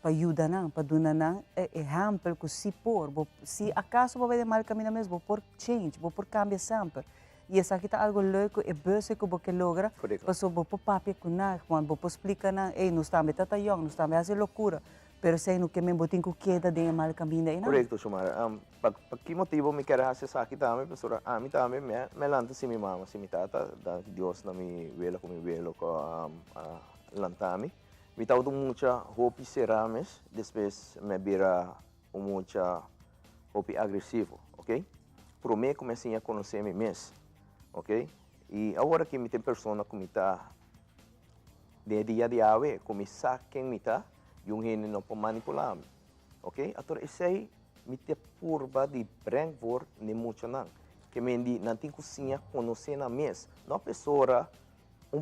para ajudar, para dar exemplo que se por, se acaso vai mal caminho mesmo, por change, por cambio sempre. E essa aqui está algo louco e bem que você logra, para você papi com nada, quando você explica nada, ei, nós estamos tão young, nós estamos fazendo loucura, Pero sa ino kami buting ko queda de mal caminda ina. Correcto, Xiomara. Pag que motivo me quer hacer aqui também, professora, a mim também me lanta se mi mama, se mi tata, da Deus na mi vela com mi velo com lantami. Me taudo muita hopi cerames, depois me vira muita hopi agressivo, ok? Por mim comecei a conhecer me mesmo, ok? E agora que me tem pessoa que me tá de dia de ave, começar quem me tá, e um rene não pode manipular, ok? Então esse aí me tem purba de branco vor nem muito não, que me di não tem cozinha conhecer na mesa, não pessoa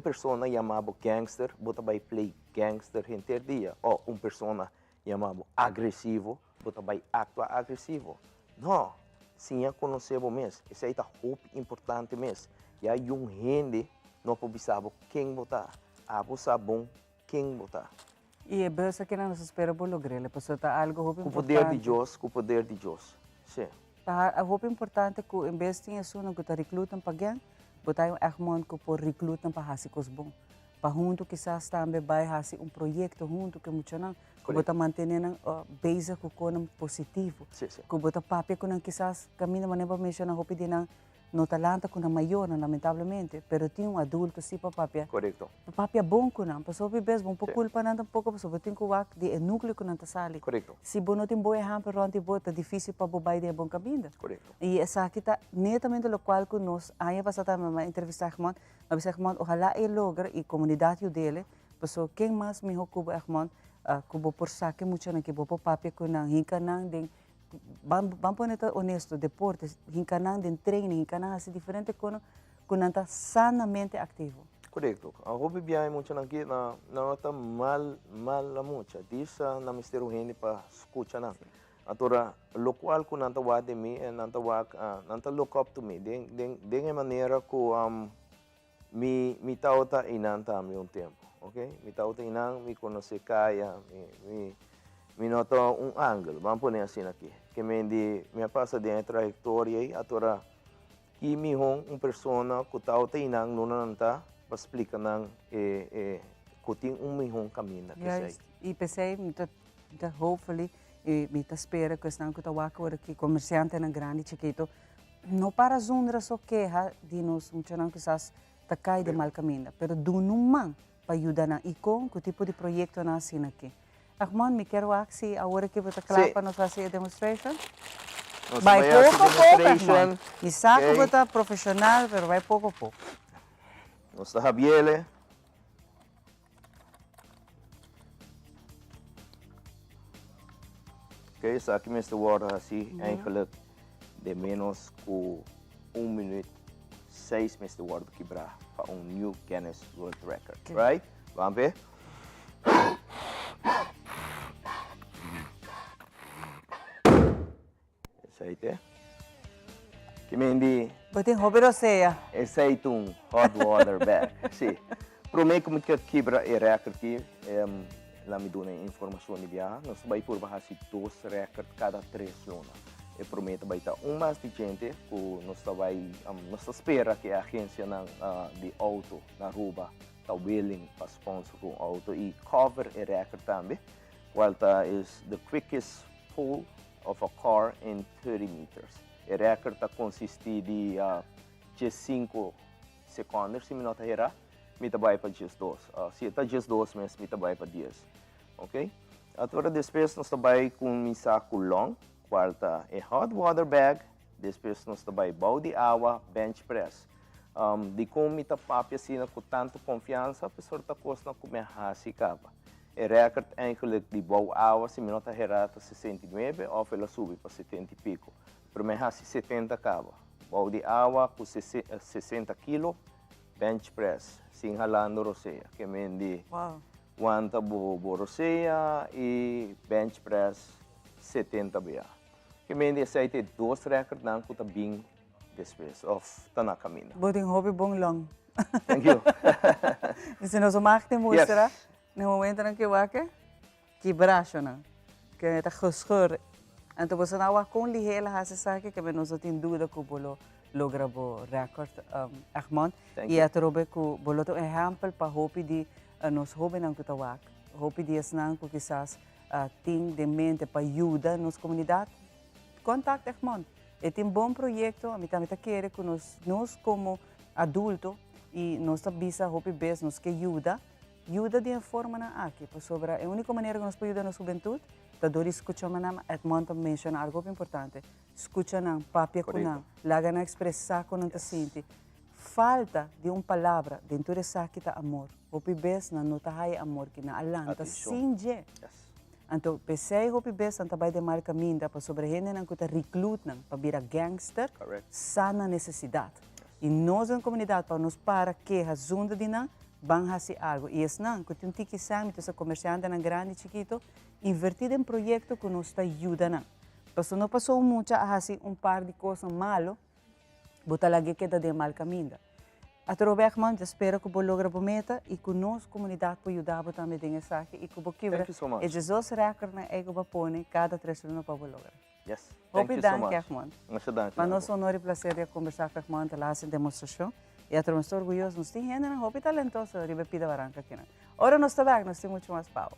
pessoa chamado gangster, bota vai play gangster inteiro dia, ou pessoa chamado agressivo, bota vai actuar agressivo. Não, sim, conhecer o mês. Esse aí tá muito importante mesmo. E aí gente não pode saber quem botar, bom quem botar. E é bem que não se espera por lograr, pessoa tá algo muito importante. Com o poder de Deus, sim. Tá, muito importante que em vez de isso não que tá recrutam para ganhar, botar Egmont que por recrutam para fazer coisas bom. Para junto quizás também vai fazer projeto junto que muito não, que botar manter base com positivo. Sim, sim. Que botar papel com quizás caminho mas não mencionar hopi de no talento com maior lamentavelmente, pero tinha adulto sim para papel. Correto. Papel bom com não, pessoa bebês bom por culpa não tampouco pessoa tem que work de núcleo com não tá sali. Correto. Se bom não tem boa hamper ronde boa tá difícil para bobai de bom caminho. Correto. E essa aqui tá netamente lo qual que nós aí passada uma entrevista Egmont, mas Egmont ojalá ele logre e comunidade dele, pessoa quem mais me ocupa Egmont, cubo por saque muito na que bo papel com não hinca não de vamos pôr honesto, deportes, hincanang din training, hincanang assim diferente quando está sanamente ativo. Correto. A hobby biyahe muito aqui na tá mal muito. Diz na mistério gente para escutar não. Atora local que nanta wa de mim, nanta look up to me. De maneira que mi tauta inanta mi tempo, ok? Mi tauta inang mi conhece kaya, mi nota ângulo, vamos pôr assim aqui. Que me passa de trajetória aí, atora que me pessoa que está inang não tá para explicar não que tem me caminho que sei. E pensei, hopefully, me espera que estão que tá aqui comerciante na grande chiquito, não para zundra só queja de nós muito não quizás tá cai de mal caminho, pero do numa para ajudar na icon que tipo de projeto na assim aqui. Egmont, me quero axi agora que você claro para nós fazer a demonstration. Vai pouco a pouco, Egmont. E sabe que você é profissional, mas vai pouco a pouco. Nós está Javiele. Ok, sa aqui Mr. Water assim, eigenlijk de menos que 1 minuto 6 Mr. Water quebrar para new Guinness World Record, right? Vamos ver? Aceite. Que me indi. Botem hobby seja. Aceite hot water bag. Sim. Para mim como que quebra o record aqui, lá me dá informação de viagem. Nós vai por baixo 2 records cada 3 lunas. E prometo vai estar mais de gente que nós espera que a agência de auto na Aruba está willing para sponsor com auto e cover o record também. Qualta is the quickest pull of a car in 30 meters. O recorde consiste de 5 segundos, se me nota errar, me vai para 10. Se está 10 mesmo, me vai para 10. Ok? Agora, depois, nós vai com um saco long, quarta é hot water bag, depois nós vai body água, bench press. De como me papi assim, com tanto confiança, a pessoa está costa comer assim capa. O recorde eigenlijk de bouw água, se me nota errar, 69, ou ela sube para 70 e pico. Primeiro, 70 cava. Bouw de água com 60 kg, bench press, sem ralando roceia, que me di quanta bo roceia e bench press 70 bia. Que me di aceite 2 records não que tá bem depois, of tá na caminho. Botem hobby bom long. Thank you. E se nós vamos mostrar, no momento em que eu que braço não, que está gescheurd. Então você não vai com ligeira essa saque que nós não tem dúvida que o bolo logra o recorde Egmont. E a trobe que o bolo tem exemplo para hopi de nos hopi não que tawak, hopi de as não que quizás tem de mente para ajudar nos comunidade, contacte Egmont. É um bom projeto, a mim também quer que nós como adultos e nós visa hope best nos que ajuda de uma forma na aqui, sobre a única maneira que nós podemos ajudar na juventude, da dor escutar manam Egmont menciona algo importante, escuta não, papia com não, laga na expressar com não te sente. Falta de uma palavra dentro dessa que tá amor, hope best na nota high amor que na alanta sinje. Então, pensei hope best anta vai de marca minda para sobre gente não que tá recrutam para virar gangster, sana necessidade. E nós na comunidade para nos para que a zunda de não van fazer algo. E isso não, que tem que ser essa comerciante na grande e chiquito, invertir em projeto que nos está ajudando. Porque não passou muito a fazer par de coisas malas, botar lá que queda de mal caminho. A Trobegman, espero que você logre a meta e que nossa comunidade pode ajudar também nessa aqui e que você quebra. E Jesus record na ego bapone cada 3 anos para você lograr. Yes. Thank you so much. Para nós é um honor e prazer de conversar com Egmont lá em demonstração. E a estou orgulhoso, nós temos gente na talentosa de Bepida Barranca aqui. Ora nós estamos nós temos muito mais power.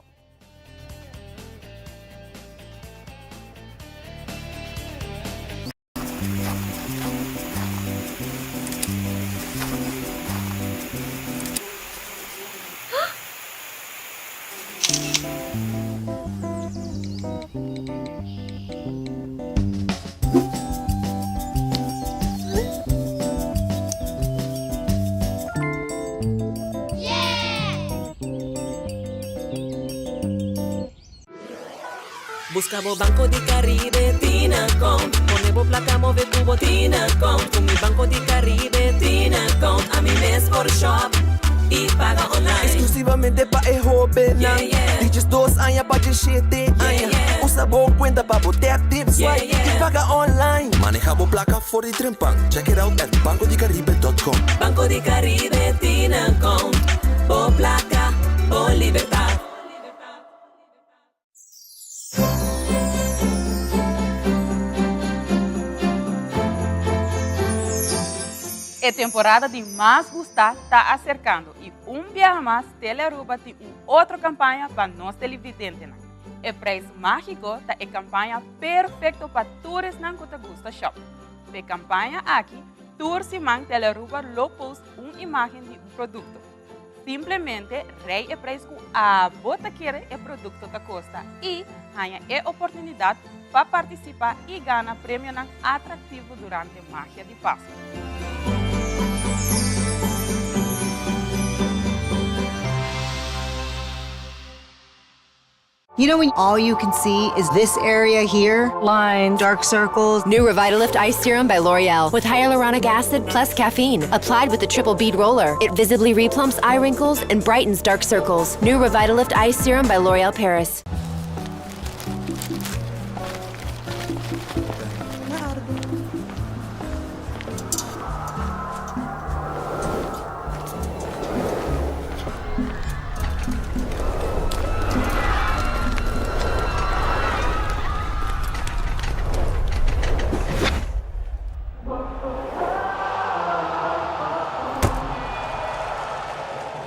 Buscavo Banco di Caribe, Tinacom. Ponevo placa, move cubo, Tinacom. Con mi Banco di Caribe, Tinacom. A mi mes por shop y paga online. Exclusivamente pa' el joven. Dices 2 años pa' que 7 años. Usa boa cuenta pa' botar tips y paga online. Manejamos placa for the Trempan. Check it out at bancodicaribe.com. Banco di Caribe, Tinacom. Bo placa, bo libertad. A temporada de Mais Gustar está acercando e dia mais Telearuba tem outra campanha para nós televidentes. O preço mágico é a campanha perfeita para todos que gostam de shop. A campanha aqui, todos se man Telearuba lopos imagem de produto. Simplesmente rei o preço que a bota quer o produto que custa e ganha a oportunidade para participar e ganhar prêmio atrativo durante a magia de Páscoa. You know when all you can see is this area here? Lines, dark circles. New Revitalift Eye Serum by L'Oreal with hyaluronic acid plus caffeine. Applied with a triple bead roller, it visibly replumps eye wrinkles and brightens dark circles. New Revitalift Eye Serum by L'Oreal Paris.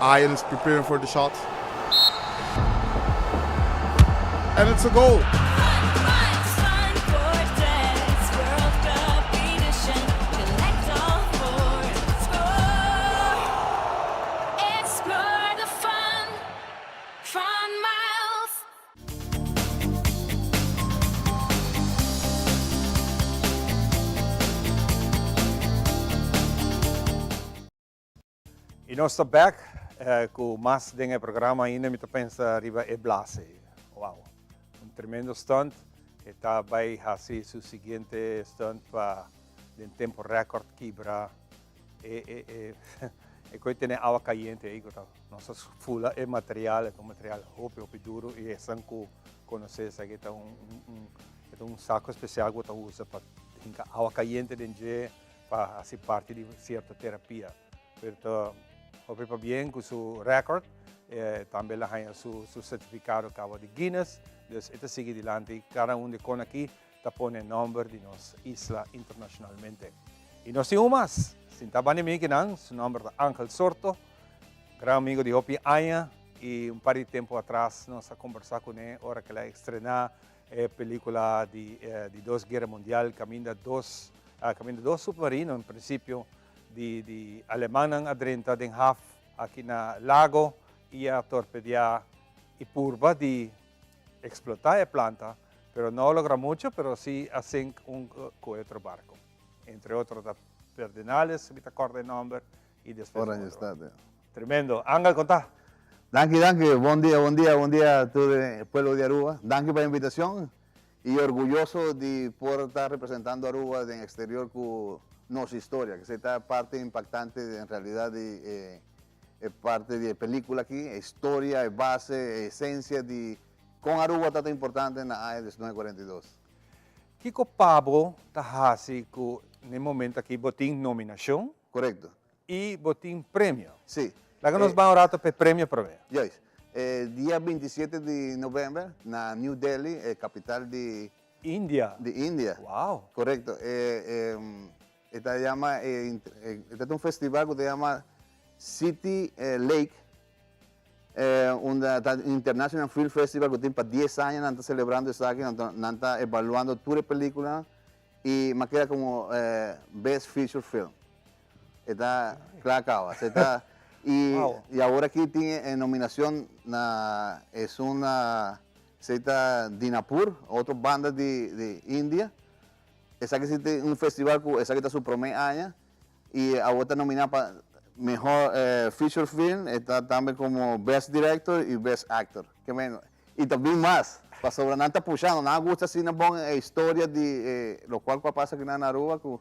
Ian is preparing for the shot. And it's a goal. E nós estamos back com mais de um programa ainda, me pensa arriba e blase. Wow, tremendo stunt. Está vai fazer seu seguinte stunt para um tempo recorde quebra. E que tem água caliente aí, que nossa fula é material hope duro e é sanco conhecer isso aqui é um saco especial que usa para água caliente dentro para fazer parte de certa terapia. Então, hope para bem com seu recorde, também lá tem seu certificado de Guinness. Então, isso sigue adiante. Cada de con aqui está pondo o número de nossa isla internacionalmente. E nós temos mais. Sinta bem que não, seu nome é Ángel Sorto, grande amigo de Hopi Aya, e un par di tempo atrás nós a conversar com ele, hora que ela estrenar película de Dos Guerra Mundial, caminho de dois submarinos, em princípio, de Alemanha adrenta Den Haag, aqui na lago, e a torpedear e curva de explotar a planta, pero no logra mucho, pero sí hacen con otro barco. Entre otros, da Pedernales, me acuerdo el nombre, y después... Tremendo. Ángel, contá. Danke. Buen día a todo el pueblo de Aruba. Danke por la invitación y orgulloso de poder estar representando a Aruba en el exterior con nuestra historia, que es parte impactante en realidad de parte de película aquí, historia, base, esencia de con Aruba está tan importante en la AE 1942. Kiko Pablo está haciendo en el momento aquí botín nominación. Correcto. Y botín premio. Sí. La que nos va a orar para premio provee. Día 27 de noviembre, en New Delhi, capital de India. Wow. Correcto. Esta llama, este es un festival que se llama City Lake, un International Film Festival que tiene para 10 años, está celebrando eso aquí, está evaluando todas las películas y me queda como Best Feature Film. Está claro, y ahora aquí tiene nominación, es una Dinapur, otra banda de India. Esa que existe un festival, esa que está su primer año, y ahora está nominada para mejor feature film, está también como Best Director y Best Actor. Y también más, para sobre nada está puxando, nada gusta así una buena historia de lo cual pasa aquí en Aruba, que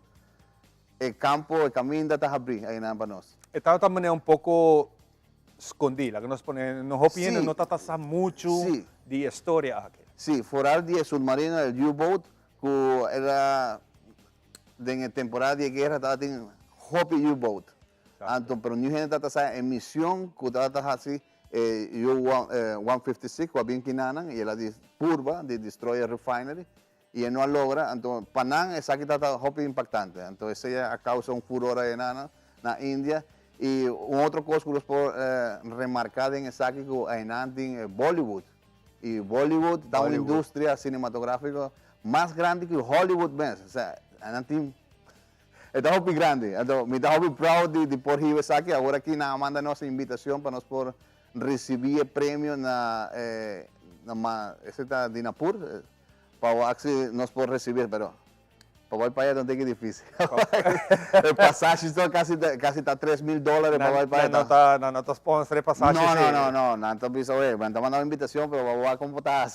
el campo, el camino está abrir ahí para nosotros. Estaba también un poco escondida, que nos pone, nos opina, no trata mucho de historia aquí. Sí, fuera de submarino, el U-Boat, que era en la temporada de guerra, estaba en Hopi U-Boat. Pero New Zealand está en misión, que está así, U-156, que bien quinanan, y la curva de Destroyer Refinery, y él no logra, entonces, Panam es aquí está Hopi impactante, entonces ella causa un furor en la India, y un otro cosa que los puedo remarcar en esa aquí, que en Bollywood, y Bollywood está una industria cinematográfica más grande que Hollywood mesmo, o sea, está muy grande, entonces me está muy proud de por ir aquí, ahora aquí nos manda nuestra invitación para nos por recibir el premio na Dinapur, para que nos por recibir, pero para ir para allá no es difícil. El pasaje está casi está $3,000 para ir para allá. No te sponsor el pasaje. No, entonces, me está mandando invitación, pero vamos a computar.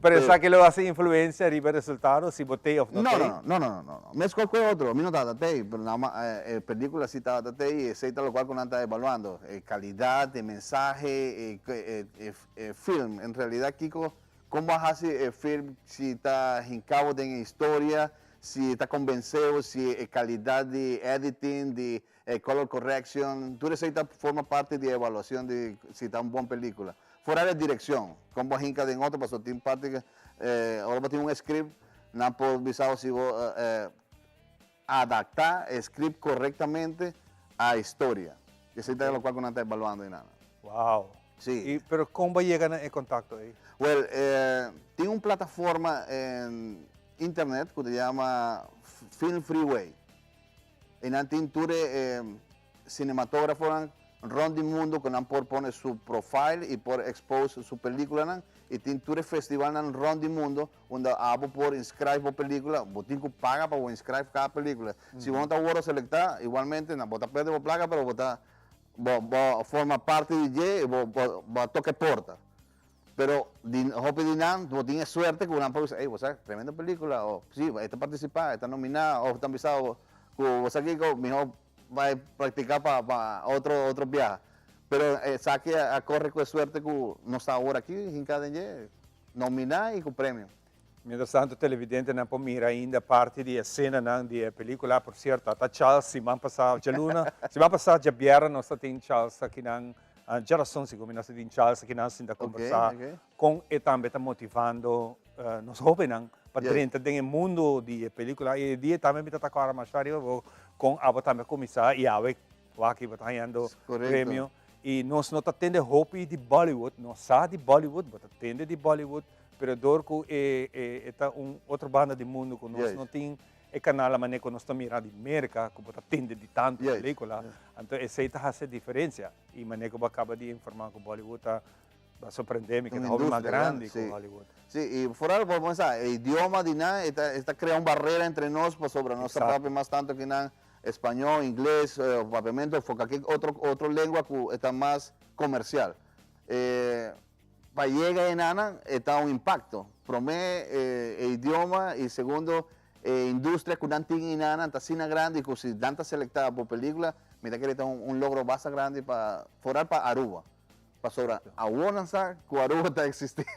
Pero esa que lo hace influencia arriba el resultado, si botei o no. No. Mas cualquier otro, a mí no está datei, pero nada más, película sí está datei, y ese es lo cual uno está evaluando. Calidad de mensaje, film. En realidad, Kiko, ¿cómo vas a hacer el film si está en cabo de historia, si está convencido, si calidad de editing, de color correction? Tú necesitas forma parte de evaluación de si está una buena película. Fuera de dirección, como hinca de otro, pero tiene parte que ahora tiene un script, no puedo avisar si voy adaptar el script correctamente a historia. Eso es lo cual uno está evaluando y nada. Wow. Sí. Pero ¿cómo llegan en contacto ahí? Well, tiene una plataforma en internet que se llama Film Freeway. En Antinture, cinematógrafos ron del mundo que han por poner su profile y por expose su película y tiene festival en ron del mundo donde abo por inscribir película, botín que paga para inscribir cada película. Si uno está bueno selectar, igualmente no bota perde por placa, pero bota forma parte de va toque porta. Pero hope dinan, botín suerte que uno puede decir, vos sabes, tremenda película, o sí, está participada, está nominada, o está avisado, vos sabes que mejor va a practicar para otro viaje. Pero saque a correr con suerte que no está ahora aquí, en cada día, nominar y con premio. Mientras tanto, televidente não pode mirar ainda parte de cena de película, por certo, até Charles, semana passada, semana passada, de Biera, nós temos Charles aqui na geração, como nós temos Charles aqui na ainda conversar, com e também está motivando nos jovens para dentro do mundo de película, e dia também está com a Armachari, com a também começar, e a aqui está ganhando prêmio, E nós não atende hobby de Bollywood, nós sabe de Bollywood, mas atende de Bollywood, pero dorco é outra banda de mundo que nós não tem é canal a maneira que nós estamos mirando de América, que atende de tanto película, então essa faz a diferença. E maneira que acaba de informar que Bollywood va a sorprenderme, que es hobby más grande que Hollywood. Sí, y fuera de vamos a el idioma de nada, esta crea una barrera entre nosotros sobre nuestra propia más tanto que nada español, inglés, obviamente, porque aquí otra lengua que está más comercial. Para llegar en Ana está un impacto. Primero, el idioma y segundo, industria que no tiene en Ana, está así grande y que si tanta selectada por película, mira que está un logro bastante grande para fuera para Aruba. Para ahora que Aruba está existiendo.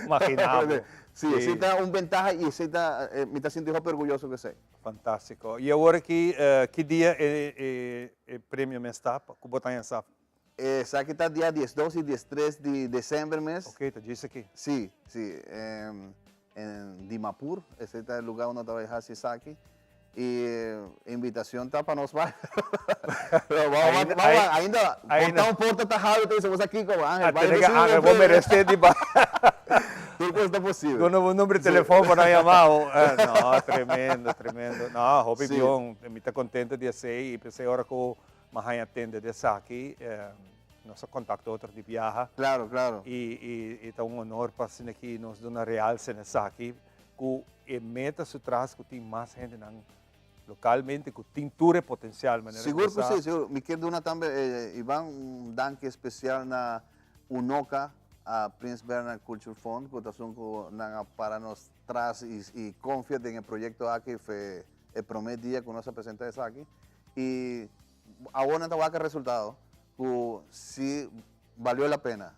Imaginable. Sí, sí, está una ventaja y sí está, me está sintiendo orgulloso que sea. Fantástico. Y ahora aquí, ¿qué día el premio me está? ¿Cómo botar en esa? Aquí está día 12 y 13 de diciembre mes. Ok, te dice aquí. Sí, sí. En Dimapur, ese es el lugar donde trabaja Saki. Y invitación está para nosotros. Ainda un porta tajado, estamos aquí como Ángel. Vos mereces, Tudo está possível. Con un número de teléfono para llamar. No, tremendo, tremendo. No, hobby bien. Me está contento de hacer y pensé ahora que más atende de Saki. Nos contactó otros de viaja. Claro, claro. Y está un honor para ser aquí, nos da una realce en Saki. Que meta su trabajo, que tiene más gente localmente, que tem tudo potencial. Seguro que sim, seguro. Me quero dar também, Ivan, danke especial na UNOCA, a Prince Bernhard Culture Fund, que está para nós traz e confia no projeto aqui, foi o primeiro dia que nós apresentamos aqui. E agora está o resultado, que se valeu a pena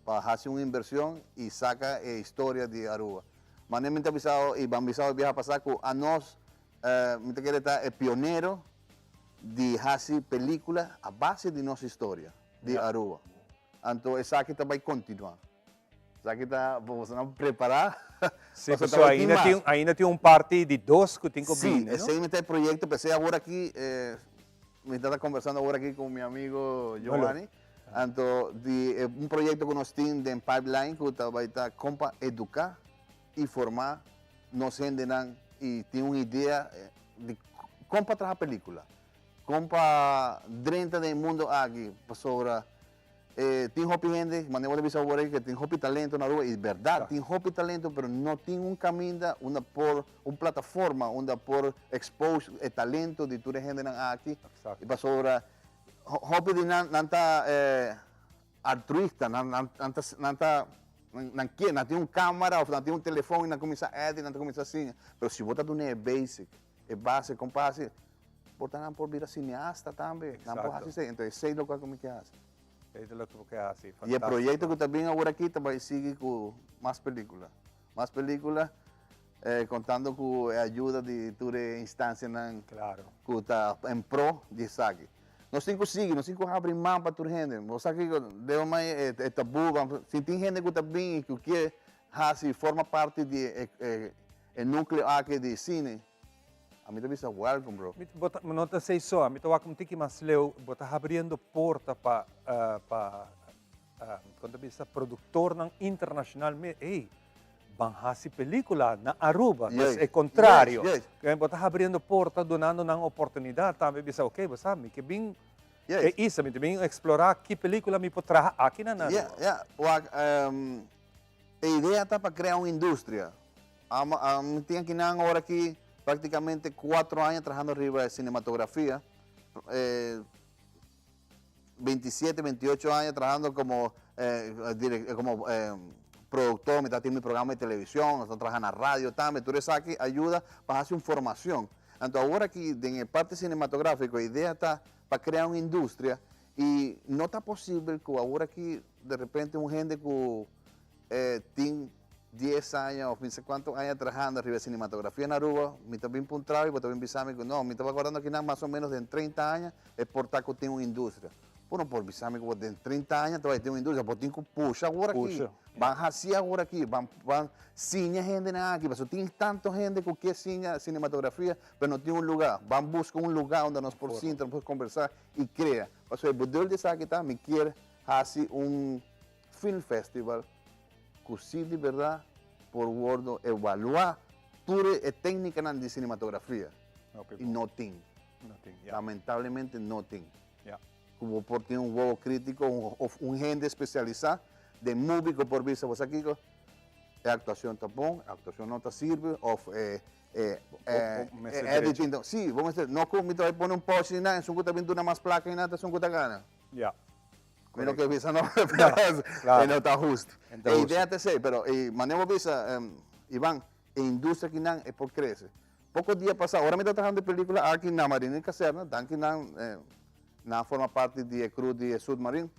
para fazer uma inversão e saca a história de Aruba. Mas me avisado e van avisado viaja pasar que a nós me quiere estar el pionero de hacer películas a base de nuestra historia de Aruba. Entonces, esa aquí va a continuar. Esa aquí está, vamos a preparar. Sí, pues ainda tem parte de dos que tem que vir, ¿no? Sí, ese es el proyecto. Empecé ahora aquí, me está conversando ahora aquí con mi amigo Giovanni. Entonces, un proyecto que nos tiene en pipeline que va a estar para educar y formar nos generan y tiene una idea de cómo trabajar película, cómo dentro del mundo aquí, sobre, tiene hopi gente, manejo de visa que tiene hopi talento en Aruba, y es verdad, tiene hopi talento, pero no tiene un camino, una plataforma, una por expose el talento de tu gente aquí, y para sobre, hopi de nanta altruista, nanta não tem uma câmera, não tem um telefone, não começa a editar, não começa assim. Mas se botar tudo é basic, é base, compase, botar não por vir cineasta também, não pode fazer. Então, sei do que como que faz. Sei do que faz. E o projeto que também agora aqui também sigue com mais películas. Mais películas, contando com a ajuda de toda a instância que está em pro de Saki. Nós temos que seguir, nós temos que abrir mão para toda a gente. Nós aqui, deu mais tabu, se tem gente que está bem e que quer forma parte do núcleo aqui de cine, a mim também é welcome, bro. Não te sei só, a mim estou com tiki mais leu, está abrindo porta para quando bisa produtor internacional, ei, van fazer película na Aruba, mas é contrário. Está abrindo porta, dando uma oportunidade, também bisa, ok, você sabe, que bem, é isso, também explorar que película me pode trazer aqui na Aruba. A ideia está para criar uma indústria. Tenho aqui agora aqui praticamente 4 anos trabalhando arriba de cinematografia, 27, 28 anos trabalhando como productor, me está teniendo mi programa de televisión, estoy trabajando en la radio también, tú eres aquí, ayuda para hacer información. Entonces ahora aquí, en el parte cinematográfico, la idea está para crear una industria y no está posible que ahora aquí, de repente, un gente que tiene 10 años, no sé cuántos años trabajando arriba de cinematografía en Aruba, me está bien puntual y también pensando que no, me estaba acordando que nada más o menos de 30 años es por que tiene una industria. Bueno, por bisame como de 30 años todavía tengo industria, por tengo puxa agora aqui. Van hacia agora aqui, van cine gente na aqui, mas tem tanta gente que quer cinematografia, mas não tem um lugar. Van buscar um lugar onde nós por cima podemos conversar e criar. Mas o modelo de aqui tá, me quer fazer film festival, que sim de verdade, por gordo evaluar toda a técnica de cinematografia. E não tem. Lamentavelmente não tem. Como por ter juego crítico, un gente especializado de movie que por vista vos aquí, actuación está bom, actuación no te sirve, editing, sí, vamos a decir, no como te poner un post y nada, son que te pintura más placa y nada, son que te gana. Ya. Menos que visa no, no está justo. La idea te sé, pero manejo visa, Iván, industria que nada es por crecer. Pocos días pasados, ahora me está trabajando de película aquí en la Marina y Caserna, dan que na forma parte do crew de submarino.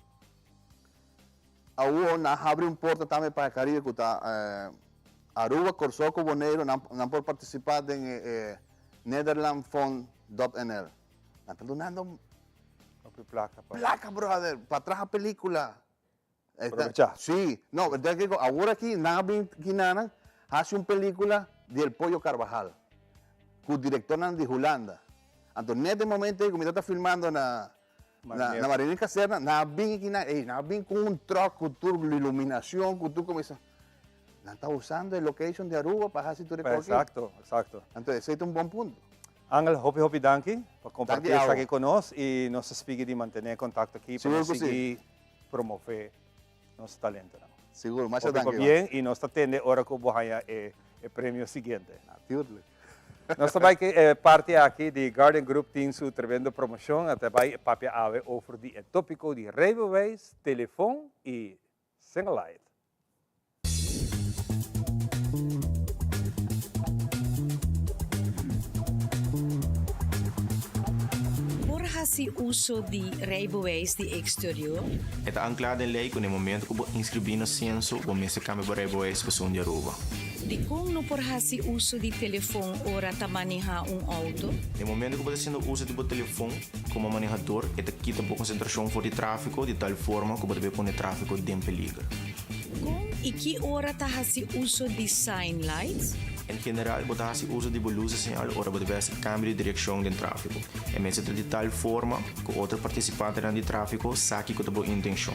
Agora, na abre porta também para o Caribe, que está Aruba, Corsoco, Bonaire, não pode participar em Netherlandfond.nl. Não está donando placa, brother, para trás a película. Aprovechar. Sim, não, agora aqui, na abre Guinana, faz uma película de El Pollo Carvajal, com o diretor de Holanda. Então, nesse momento, como está filmando na Marina Caserna, na bem com um troco, com iluminação, com tudo como isso. Não está usando a location de Aruba para fazer tudo aquilo. Exacto. Então, esse é bom ponto. Angel, hopi danke por compartir isso aqui conosco e nós esperamos de manter contato aqui para seguir promover nosso talento. Seguro, mas danke. Bem, e nós atende agora que vamos o prêmio seguinte. Nós também parte aqui de Garden Group tem sua tremenda promoção, até vai papia ave over o tópico de Railways, telefone e single light. Por fazer uso de Railways de exterior? É anclado em lei que no momento que você inscrever no censo, você cambia para Railways para de Aruba. De como por fazer uso de telefone ora ta manejar auto? No momento que você está fazendo uso do telefone como manejador, é quita a concentração for de tráfego de tal forma que você vai pôr o tráfego em peligro. Como e que hora ta fazer uso de sign lights? Em geral, você faz uso de luzes sinal ora você vai cambiar de direção do tráfego. É mesmo de tal forma que outro participante do tráfego sabe que você tem intenção.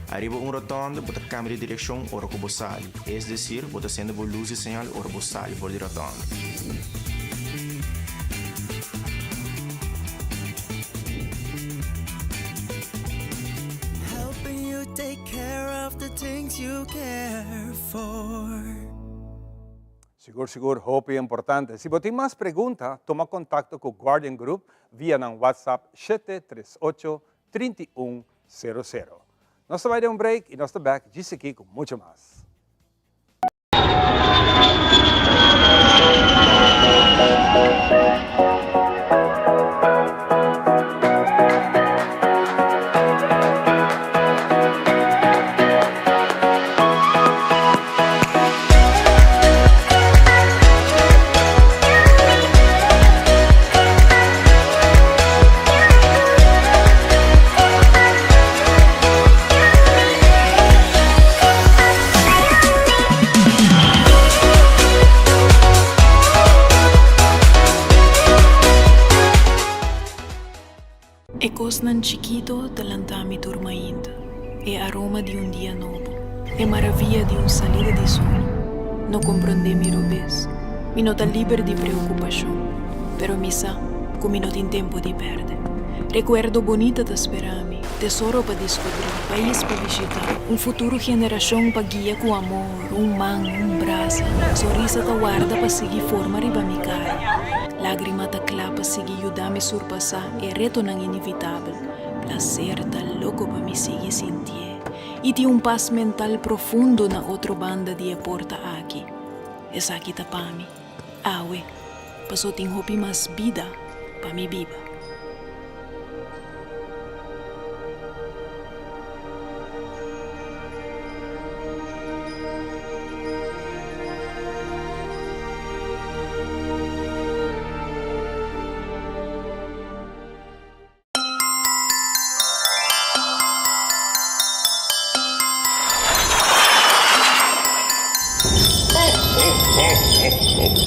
Arriba rotonda, você cambia de direção ora que você sai. É decir, você acende luzes sinal ora você sai por de rotonda. Helping you take care of the things you care for. Seguro, hopi importante. Se você tem mais perguntas, toma contato com o Guardian Group via no WhatsApp 738-3100. Nós vamos dar um break e nós estamos back disso aqui com muito mais. Nan chiquito talantami turmaindo, e aroma di un dia novo, e maravilla di un salida di sole. No comprende mi robes, mi nota libero di preoccupazione, però mi sa che mi non in tempo di perdere. Recuerdo bonita da sperami, tesoro pa descobrir, país pa visitar, un futuro generación pa guia com amor, un man, un brasa, sorrisa ta guarda pa seguir forma riba mi cara. Lágrima ta clapa seguir ayudarme surpassar e reto nan inevitável. Placer ta louco pa me seguir sentir. E ti un paz mental profundo na outra banda de porta aqui. Essa aqui ta pa mi. Awe, passou tem hopi mas vida pa mi biba.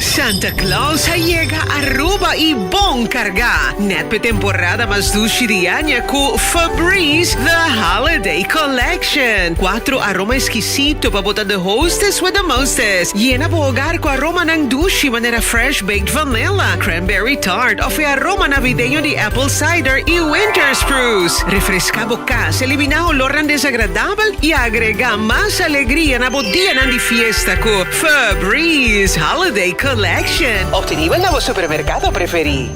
Santa Claus llega a Aruba y bon carga. Netpe temporada mas dushirianya ku Febreze The Holiday Collection. 4 aroma exquisito pa botar the hostess with the mostest. Llena po hogar ko aroma ng dushi manera fresh baked vanilla, cranberry tart o aroma navideño di apple cider y winter spruce. Refresca bocas, elimina olor ng desagradable y agrega más alegría na bodía ng di fiesta ko Febreze Holiday Collection. Obtenible na supermercado preferi.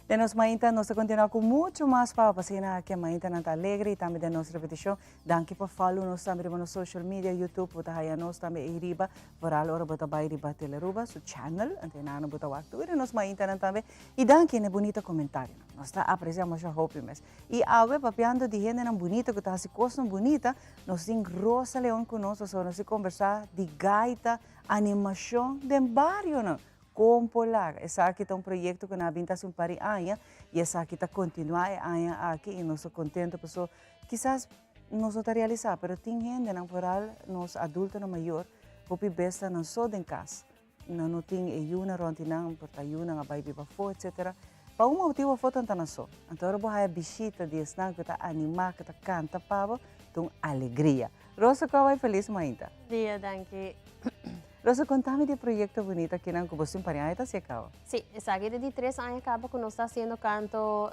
De nos mainta, nós continuamos com muito mais para pasina aqui mainta nanta alegre e também de nossa repetição. Danke por follow nós também no social media, YouTube, bota aí nós também iriba, varal ora bota bai riba teleruba, su channel, antena no bota waktu. E nós mainta nanta também. E danke ne bonita comentário. Nós tá apreciamos a hope mes. E awe papiando de gente não bonita que tá se costa bonita, nós tem Rosa Leão conosco, nós se conversar de gaita, animação de barrio, não? Compolar. Essa aqui é projeto que nós vimos um par de anos e essa aqui está continuar aqui e nós estamos contentos porque quizás nós não realizar, mas tem gente na geral, nós adultos não maior, porque besta não só em casa, não tem ajuda rontinang, porque ajuda a baby para fora, etc. Para um motivo foi tanto não só. Então eu vou a visita de snack que está animar, que está canta para então alegria. Rosa, qual é feliz ainda? Dia, danke. Rosa, contame do projeto bonito que não você pareja está se acaba. Sí, essa aqui de 3 anos acaba que nós está fazendo canto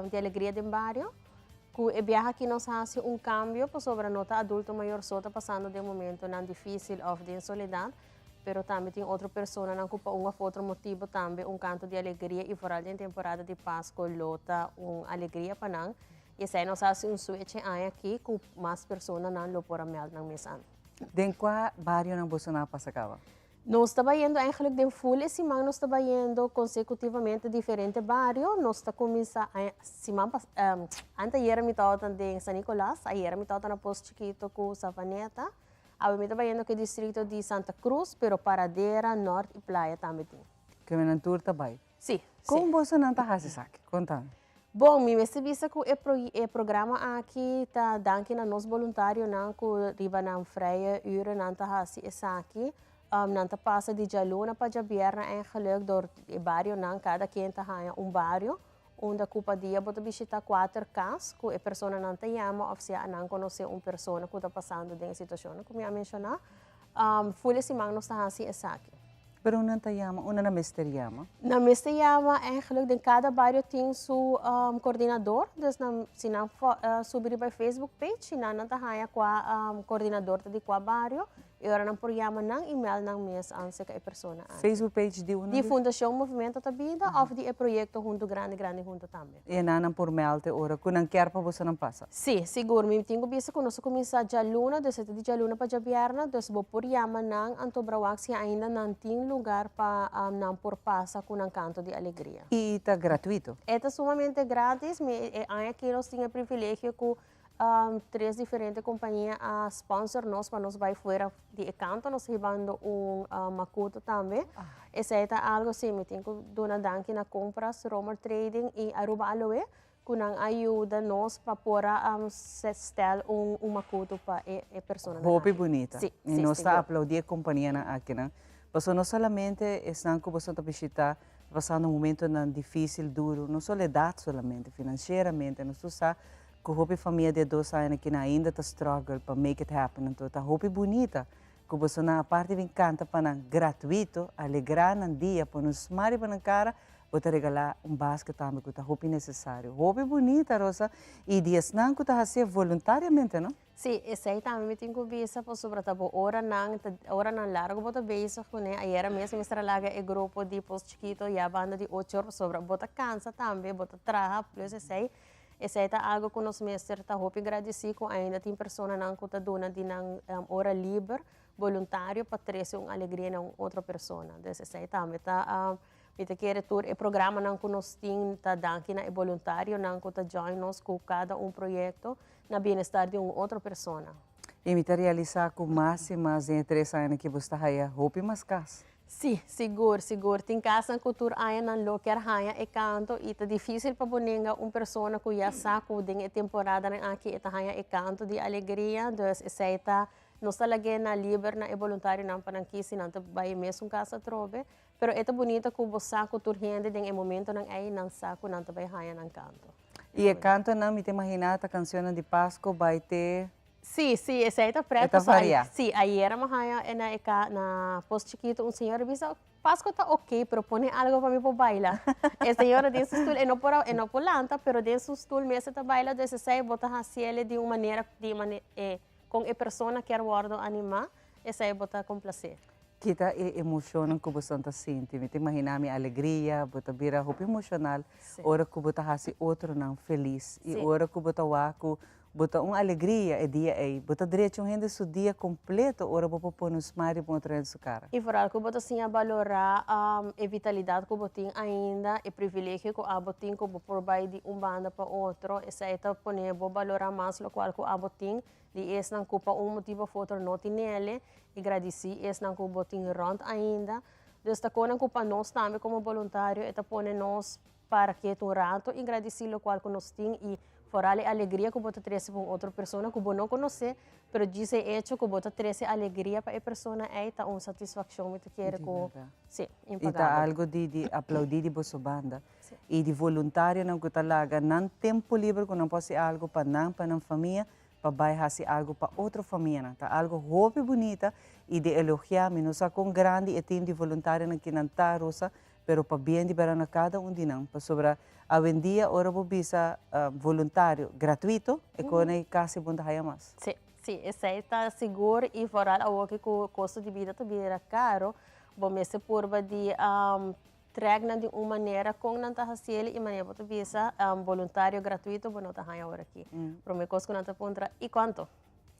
de alegria de barrio. Que viaja aqui nós faz cambio sobre a nota adulto maior só está passando de momento não difícil ou de soledade, pero também tem outra pessoa não que por outro motivo também canto de alegria e fora de temporada de Páscoa lota alegria para nós. E essa nós faz switch aqui com mais pessoas não lo por mel na mesa. Den qual barrio não você não passa acaba? Nós estamos indo eigenlijk de full semana nós estamos indo consecutivamente diferentes barrios. Nós estamos começando semana antes era me tava de San Nicolás, ayer me tava na Posto Chiquito com Savaneta. Agora me estamos indo que distrito de Santa Cruz, pero Paradera, Norte e Playa também tem. Que me não tour também? Sim. Como você não está fazendo aqui? Conta-me. Bom, me vista que o programa aqui está dando a nós voluntários não que riba na freie uren não está fazendo isso aqui. Não está passa de jaluna para jabierna eigenlijk door o barrio não cada quem está barrio onde a culpa dia bota visitar 4 casas que a pessoa não te chama ou se não conhece pessoa que está passando dentro situação como eu mencionar. Full semana nós está fazendo isso aqui. Pero una tayama, una na mister yama? Na mister yama, eigenlijk, de cada barrio tem seu coordenador. Dus se não subir para Facebook page, se não haya qua coordenador de qua barrio, e ora não por yama nang email nang mes anse ka persona. Facebook page di una? Di Fundação Movimento da Vida, ou di projeto junto grande junto também. E não por melte ora, kung nang quer pa você não passa? Sim, seguro. Me tenho visto que nós começamos já luna, de 7 de luna para jabierna, dus bo por yama nang antobrawak se ainda não tem lugar para não por passa com um canto de alegria. E está gratuito? É sumamente grátis. Aqui nós temos o privilégio que 3 diferentes companhias a sponsor nós para nós vai fora de canto, nós recebendo macuto também. Esse é algo assim, me tenho que dar danke na compras, Romer Trading e Aruba Aloe, que não ajuda nós para pôr estar macuto para a pessoa. Roupa bonita. Sim, e nós está aplaudir a companhia aqui, não? Porque não somente estão que você está visitar, passando um momento difícil, duro, não soledade somente, financeiramente, nós está que a família de 2 anos que ainda está struggle para make it happen, então está roupa bonita, que você na parte de canta para gratuito, alegrar no dia, para nos mari para na cara, vou regalar basket também que está roupa necessário, roupa bonita, Rosa, e dias não que está fazendo voluntariamente, não? Sim, esse aí também me tenho que visa por sobretudo hora não largo bota beijo com né, aí era mesmo estar lá é grupo de Posto Chiquito e a banda de 8 horas sobre bota cansa também, bota traha, plus esse aí. Esse é algo que nós mestres está roupa agradecer com ainda tem pessoa não que está dando de hora livre voluntário para trazer uma alegria na outra pessoa. Esse aí também está me quer tur o programa não que nós tem tá dando na voluntário não que está join nós com cada projeto na bem-estar de uma outra pessoa. E me realizar com mais e mais em 3 anos que você está aí roupa mais casa. Sim, seguro. Tem casa na cultura aí na local haya e canto e tá difícil para boninga pessoa que já saco ding temporada na aqui e haya e canto de alegria, dus essa nós talaga na liber na voluntário não para aqui se não tá vai mesmo casa trobe, pero é bonita que o saco turhende ding momento nang aí não saco não tá vai haya nang canto. E canto não me te imaginar a canção de Páscoa vai ter. Sim, essa é a preta. Esta varia. Sim, ayer mahaya na post chiquito senhor disse, Páscoa tá ok, pero põe algo para mim para bailar. A senhora disse stool, não por lanta, pero desse stool mesmo tá baila, desse sai botar a cielo de uma maneira com a pessoa que quer guardar animar, essa é botar com prazer. Kita emocionam que você está sentindo, me te imaginar minha alegria, bota vira roupa emocional, ora que você hasi outro não feliz, e ora que você waku bota uma alegria é dia aí, bota direito um rende seu dia completo, ora você pôr nos mari para outra sua cara. E por algo bota sim a valorar a vitalidade que você tem ainda, e privilégio que você tem que você provide de banda para outro, essa é para poner valorar mais o qual que você tem, de esse não culpa motivo foto não tem nele, e agradecer esse não culpa tem rond ainda, desta coisa culpa nós também como voluntário, é para poner nós para que tu rato e agradecer o qual que nós tem e fora a alegria que você traz para outra pessoa que você não conhece, mas diz hecho que você traz alegria para a pessoa é uma satisfação muito quer com sim, impagável. E tá algo de aplaudir de boa banda e de voluntário não que talaga não tempo livre que não pode ser algo para não família para baixar algo para outra família tá algo roupa bonita e de elogiar menos com grande e time de voluntário que não tá rosa pero para bem de verano cada de não para sobre a vendia ora visa voluntário gratuito e com a casa bunda haya mais. Sim, essa está seguro e fora a que o custo de vida também era caro, bom esse porba de tregna de uma maneira com não tá haciendo e maneira para visa voluntário gratuito bom não tá haya agora aqui. Pro me custo não tá pontra e quanto?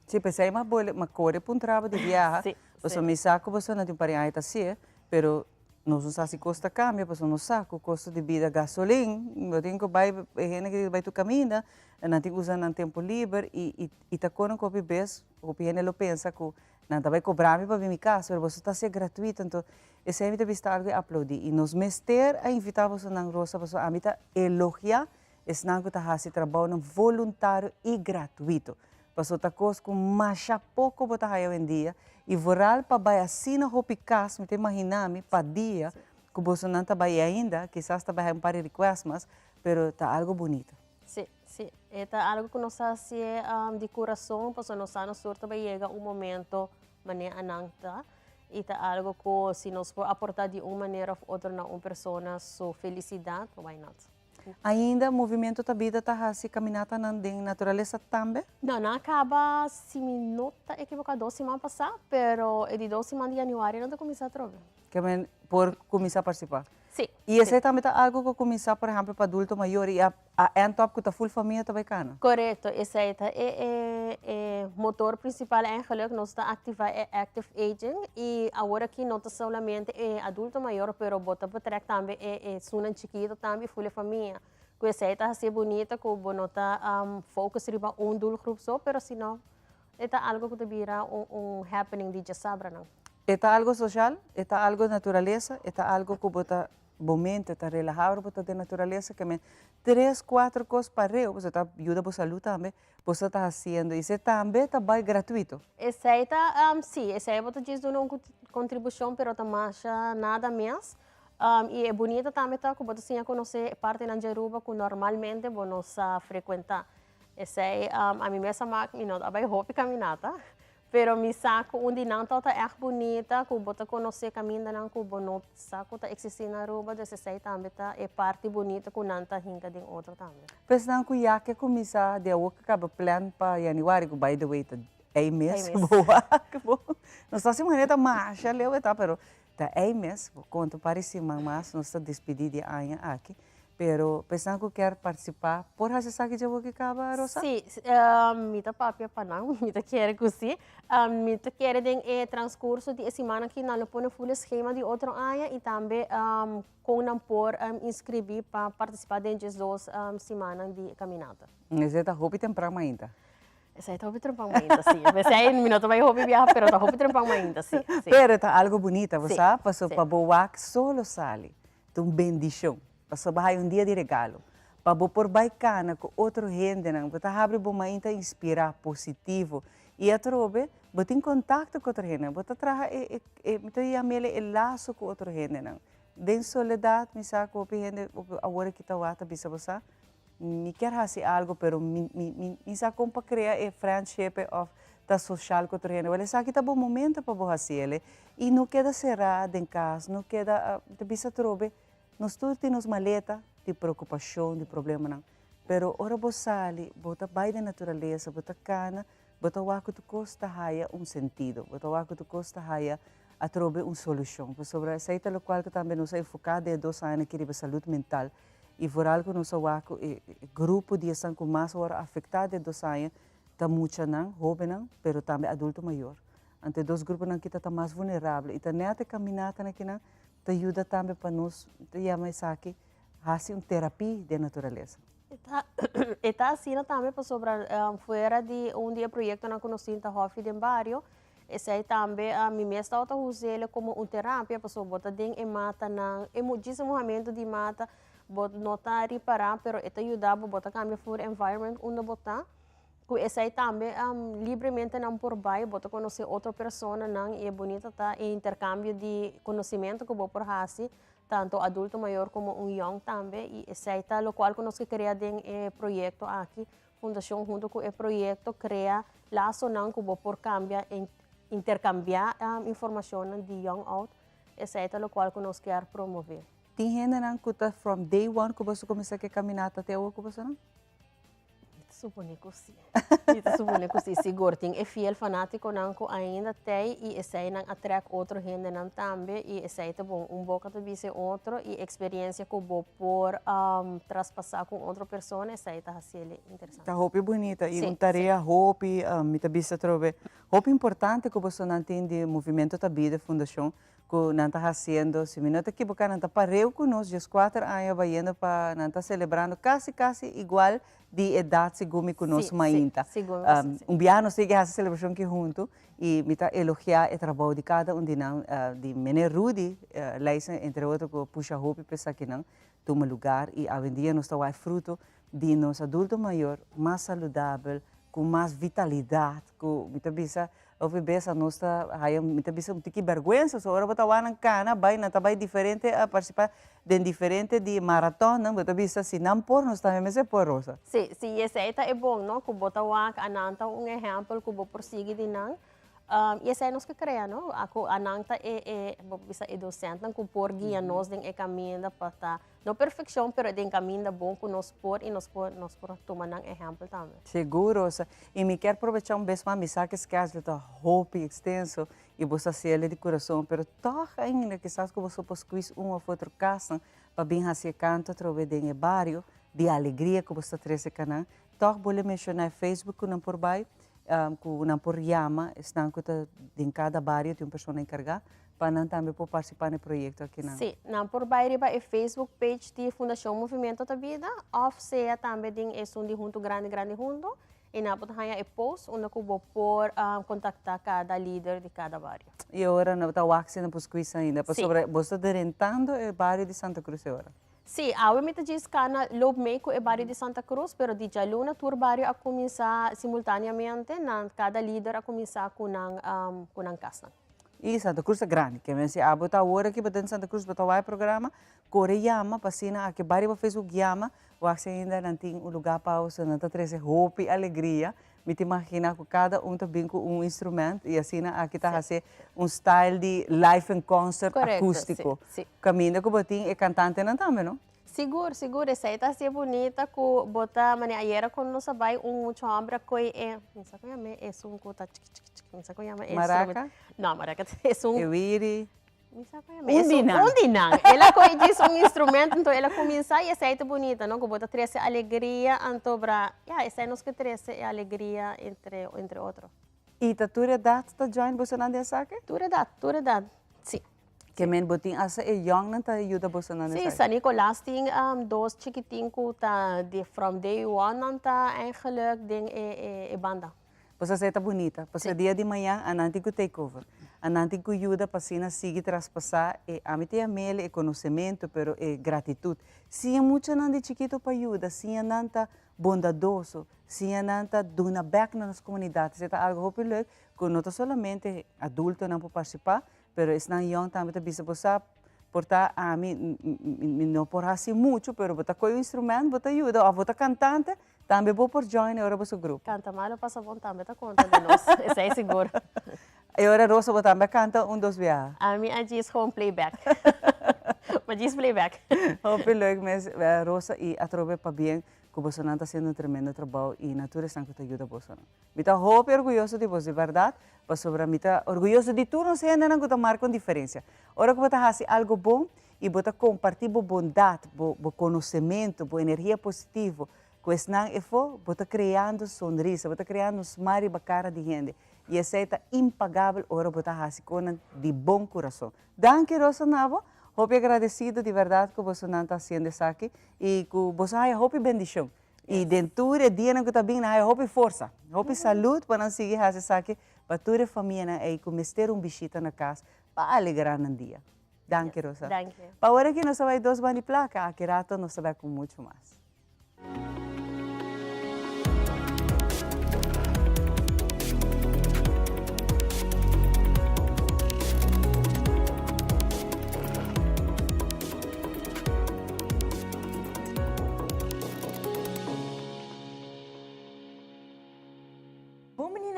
Sim, pensei mas corre para trabalho de viagem, você me saco você não tem para aí tá sim, pero nós não sabemos se custa cambia, mas não sabe o custo de vida gasolina, eu tenho que vai que tu caminha, não tem que usar no tempo livre e tá com o bebês, o gente lo pensa que não vai cobrar para vir casa, mas você está sendo gratuito, então esse é vista algo a aplaudir e nos mester a invitar você na rosa, você a mim tá elogiar esse não que tá fazendo trabalho voluntário e gratuito. Passou tá coisa com mais pouco botar aí em dia e voral para vai assim na roupa casa, me te imaginar-me para dia que você não tá vai ainda, quizás tá vai um par de requests, pero tá algo bonito. Sim, é algo que nós fazemos de coração, porque nós sabemos que vai chegar momento maneira ananta e tá algo que se nós for aportar de uma maneira ou outra na uma pessoa sua felicidade, why not? Ainda o movimento da vida está se caminhando na natureza também? Não acaba se me nota equivocado 2 semanas passadas, pero de 2 semanas de janeiro não está começando a trocar. Que por começar a participar? Sim. E esse também é algo que começar, por exemplo, para adulto maior e a top que está full família também cana? Correto, esse é o motor principal eigenlijk nós está ativar é active aging e agora que não está somente adulto maior, pero bota para trás também é sunan chiquito também full família. Que esse está assim bonita que o não está focus riba dul grupo só, pero se não é algo que vira happening de sabra não. É algo social, é algo natureza, é algo que bota momento está relajado para a natureza que me 3, 4 coisas para eu você está ajuda para a saúde também você está fazendo e você também está bem gratuito esse aí tá sim esse aí você diz uma contribuição pero também nada mais e é bonita também tá que você sim conhecer parte na Jeruba que normalmente você frequentar esse aí a mim mesma me não vai roupa caminhada pero mi saco onde não está bonita, que você conhece caminho não que não saco está existindo na Aruba, desse sei também tá é parte bonita que não está hinca de outro também. Pensando que já que começar de o que acaba plan para janeiro, by the way, tá é mês, boa, não está se maneira marcha, leu tá, pero tá é mês, quanto parece mais não está despedir de ano aqui. Pero pensando que quer participar, por fazer sabe que já que acaba Rosa? Sim, mita papia panang, mita quer que sim, mita quer den transcurso de semana que não põe full esquema de outro ano e também com não por inscrever para participar de 2 semanas de caminhada. Mas é da roupa temprano ainda. Essa aí tá houve trampang mainda, sim. Mas aí no minuto vai houve viajar, pero tá houve trampang mainda, sim. Pero tá algo bonita, você sabe? Passou sim. para boak solo sali. Então, bendição. Passou para dia de regalo. Para por baicana com outro gente, não. Para abre bom mainda inspirar positivo. E a trobe, botar em contato com outra gente. Botar traga então ia mele el laço com outra gente, não. Den soledade, me sabe que o gente agora que tá wata bisa você. Me quer fazer algo, pero me sabe como para criar friendship of da social com outra gente. Olha, sabe que tá bom momento para fazer e não queda cerrado em casa, não queda de bisa trobe. Nós todos temos maleta de preocupação, de problema não. Pero ora você bota vai da natureza, bota cana, bota o que tu custa haya sentido, bota o que tu custa haya a trobe solução. Sobre essa é o qual que também nos enfocado de 2 anos que de saúde mental. E por algo nos o grupo de estão com mais hora afetado de 2 anos, tá muito não, jovem não, pero também adulto maior. Ante 2 grupos não que tá mais vulnerável e tá neta caminhada aqui não, tá ajuda também para nós, tá mais aqui, fazer terapia de natureza. Está assim também para sobre fora de dia projeto na conhecimento da Hofi de Barrio. Esse aí também a mim mesmo está usando como terapia para sobre botar dentro e mata na desenvolvimento de mata bot nota reparar, pero ito ayudaba bota cambia for environment uno bota. Kung essa aí também livremente não por baixo, bota conhecer outra pessoa não e é bonita tá e intercâmbio de conhecimento que vou por hasi tanto adulto maior como young também e essa aí tá o qual que nós cria den projeto aqui fundação junto com o projeto cria laço não que vou por cambia intercambiar informação de young out essa aí tá o qual que nós quer promover. Tem gente não que está from day one que você começa a caminhar até o que você não? Supone que sim. Supone que sim. Seguro, tem fiel fanático não que ainda tem e esse aí não atrai outro gente não também e esse aí tá bom boca também se outro e experiência que vou por traspassar com outra pessoa esse aí tá assim interessante. Tá roupa bonita e tarefa roupa me também se trove roupa importante que você não tem de movimento também de fundação que não está fazendo, se me não está equivocado, não está pareu conosco, já 4 anos vai indo para, não está celebrando quase igual de idade segundo conosco ainda. Dia nós temos essa celebração aqui junto e me está elogiar o trabalho de cada de não, de Mene Rudy, entre outros, que puxa roupa e pensa que não, toma lugar e hoje em dia nós estamos fruto de nós adulto maior, mais saudável, com mais vitalidade, com me está o bebês a nossa aí muita vez um tique vergonha só agora botar lá na cana vai na tá diferente a participar de diferente de maratona muita vez assim não por nós também mas é por rosa sim esse aí tá é bom não que botar lá ananta exemplo que vou prosseguir de não e esse aí nós que cria não ako ananta bisa docente não que por guia nós den caminho para não perfeição pero den caminho bom que nós por e nós por tomar um exemplo também seguro e me quero aproveitar vez mais me saque esse caso da roupa extenso e você se ele de coração pero toch ainda que sabe que você pode escolher uma ou outra casa para bem fazer canto através de bairro de alegria que você traz canal toch vou mencionar Facebook não por baixo não por Yama, estão em cada bairro tem uma pessoa encarregada para não também participar do projeto aqui não. Sim, não por bairro é Facebook page de Fundação Movimento da Vida, off-seia também tem de junto grande junto e na botar é post onde eu vou por contactar cada líder de cada bairro. E agora não está o axi na pesquisa ainda, para sobre você está orientando o bairro de Santa Cruz agora. Sim, a me diz que na Lobmeco é bairro de Santa Cruz, pero de Jaluna tur bairro a começar simultaneamente, na cada líder a começar com a casa. E Santa Cruz é grande, que me se a botar hora que botar em Santa Cruz botar o programa, corre Yama, passina a que bairro fez o Yama, o axi ainda não tem um lugar para você não está trazendo roupa e alegria. Me te imagina que cada também com instrumento e assim aqui está fazer style de live and concert acústico. Caminho que botin é cantante não também, não? Seguro. Essa está assim bonita que bota mané ayer quando nós vai muito homem que é, não sei como é, é cota não sei como é. Maraca? Não, maraca é Euiri. Undinang. Ela diz instrumento, então ela começa e essa é bonita, não? Que bota trazer alegria, então para, essa é nos que traz alegria entre outros. E a tua idade está join você não dessa que? Tua idade, sim. Que men botin asa é young não tá ajuda você não dessa? Sim, sa Nicolas tem 2 chiquitinho que tá from day one não tá eigenlijk ding banda. Pois a tá bonita. Pois a dia de manhã, a nanti ku takeover. A nanti ku ajuda para sina seguir traspassar e a mim a mele e conhecimento, pero e gratitude. Se é muito nandi chiquito para ajuda, se é nanta bondadoso, se é nanta dona back nas comunidades, é algo muito legal, que não somente adulto não pode participar, pero es na young também tá bisa posa portar a mim não por assim muito, pero bota com o instrumento, bota ajuda, ou bota cantante, também vou por join agora para o grupo. Canta malo passa bom também tá conta de nós, isso é seguro. E agora Rosa bota também canta dois via. A mim a diz home playback. Mas diz playback. Hope leuk mas Rosa e a trove para bem. Que você está fazendo tremendo trabalho e a natureza está te ajuda você. Me está muito orgulhoso de você, verdade? Mas sobre me está orgulhoso de tudo, não sei ainda que está marcando diferença. Ora que você faz algo bom e você compartilha bondade, conhecimento, energia positiva, que isso não é for, você criando sonrisa, você criando smile na cara de gente. E isso é impagável, ora você faz com de bom coração. Danke, Rosa Navo. Hope agradecido de verdade que você não está fazendo isso aqui e que você tenha hope bendição. E dentro do dia que está bem, hope força, hope saúde para não seguir fazer isso aqui, para toda a família e cometer bichito na casa para alegrar no dia. Danke, Rosa. Danke. Para agora que nós vamos dois bandos de placa, aqui rato nós vamos com muito mais.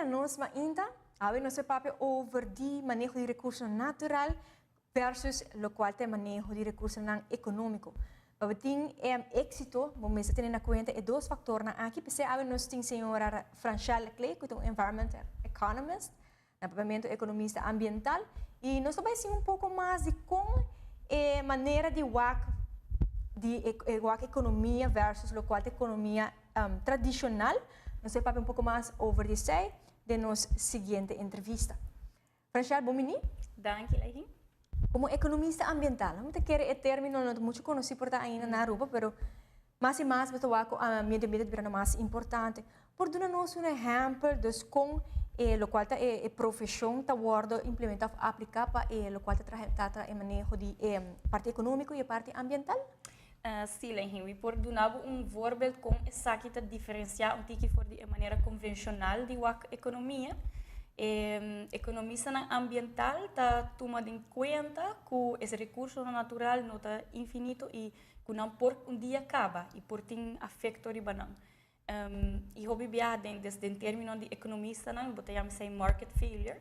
Nós ainda, a nosso papel over de manejo de recursos natural versus o qual tem manejo de recursos econômico. Para ter êxito, vamos ter em conta dois fatores aqui. Porque nós temos a senhora Franchelle Clay, que é um environmental economist, um economista ambiental, e nós vamos ver pouco mais de como a maneira de economia versus o qual é economia tradicional. Nós vamos pouco mais over isso de nossa seguinte entrevista. Franchelle, bom dia. Danke, Leihin. Como economista ambiental, não te quero termino não muito conhecido por ainda na Aruba, pero mais e mais beto a meio ambiente virando mais importante. Por dar-nos exemplo de como o qual a profissão está sendo implementada, aplicada para o qual está o manejo de parte econômica e a parte ambiental. Sim, Leihin, e por dar voorbeeld com essa que está diferenciar que for de maneira convencional de a economia. Economista ambiental está tomando em conta que esse recurso natural não está infinito e que não por dia acaba e por tem afeto de banana. E hobby biaden desde em termos de economista não botamos sem market failure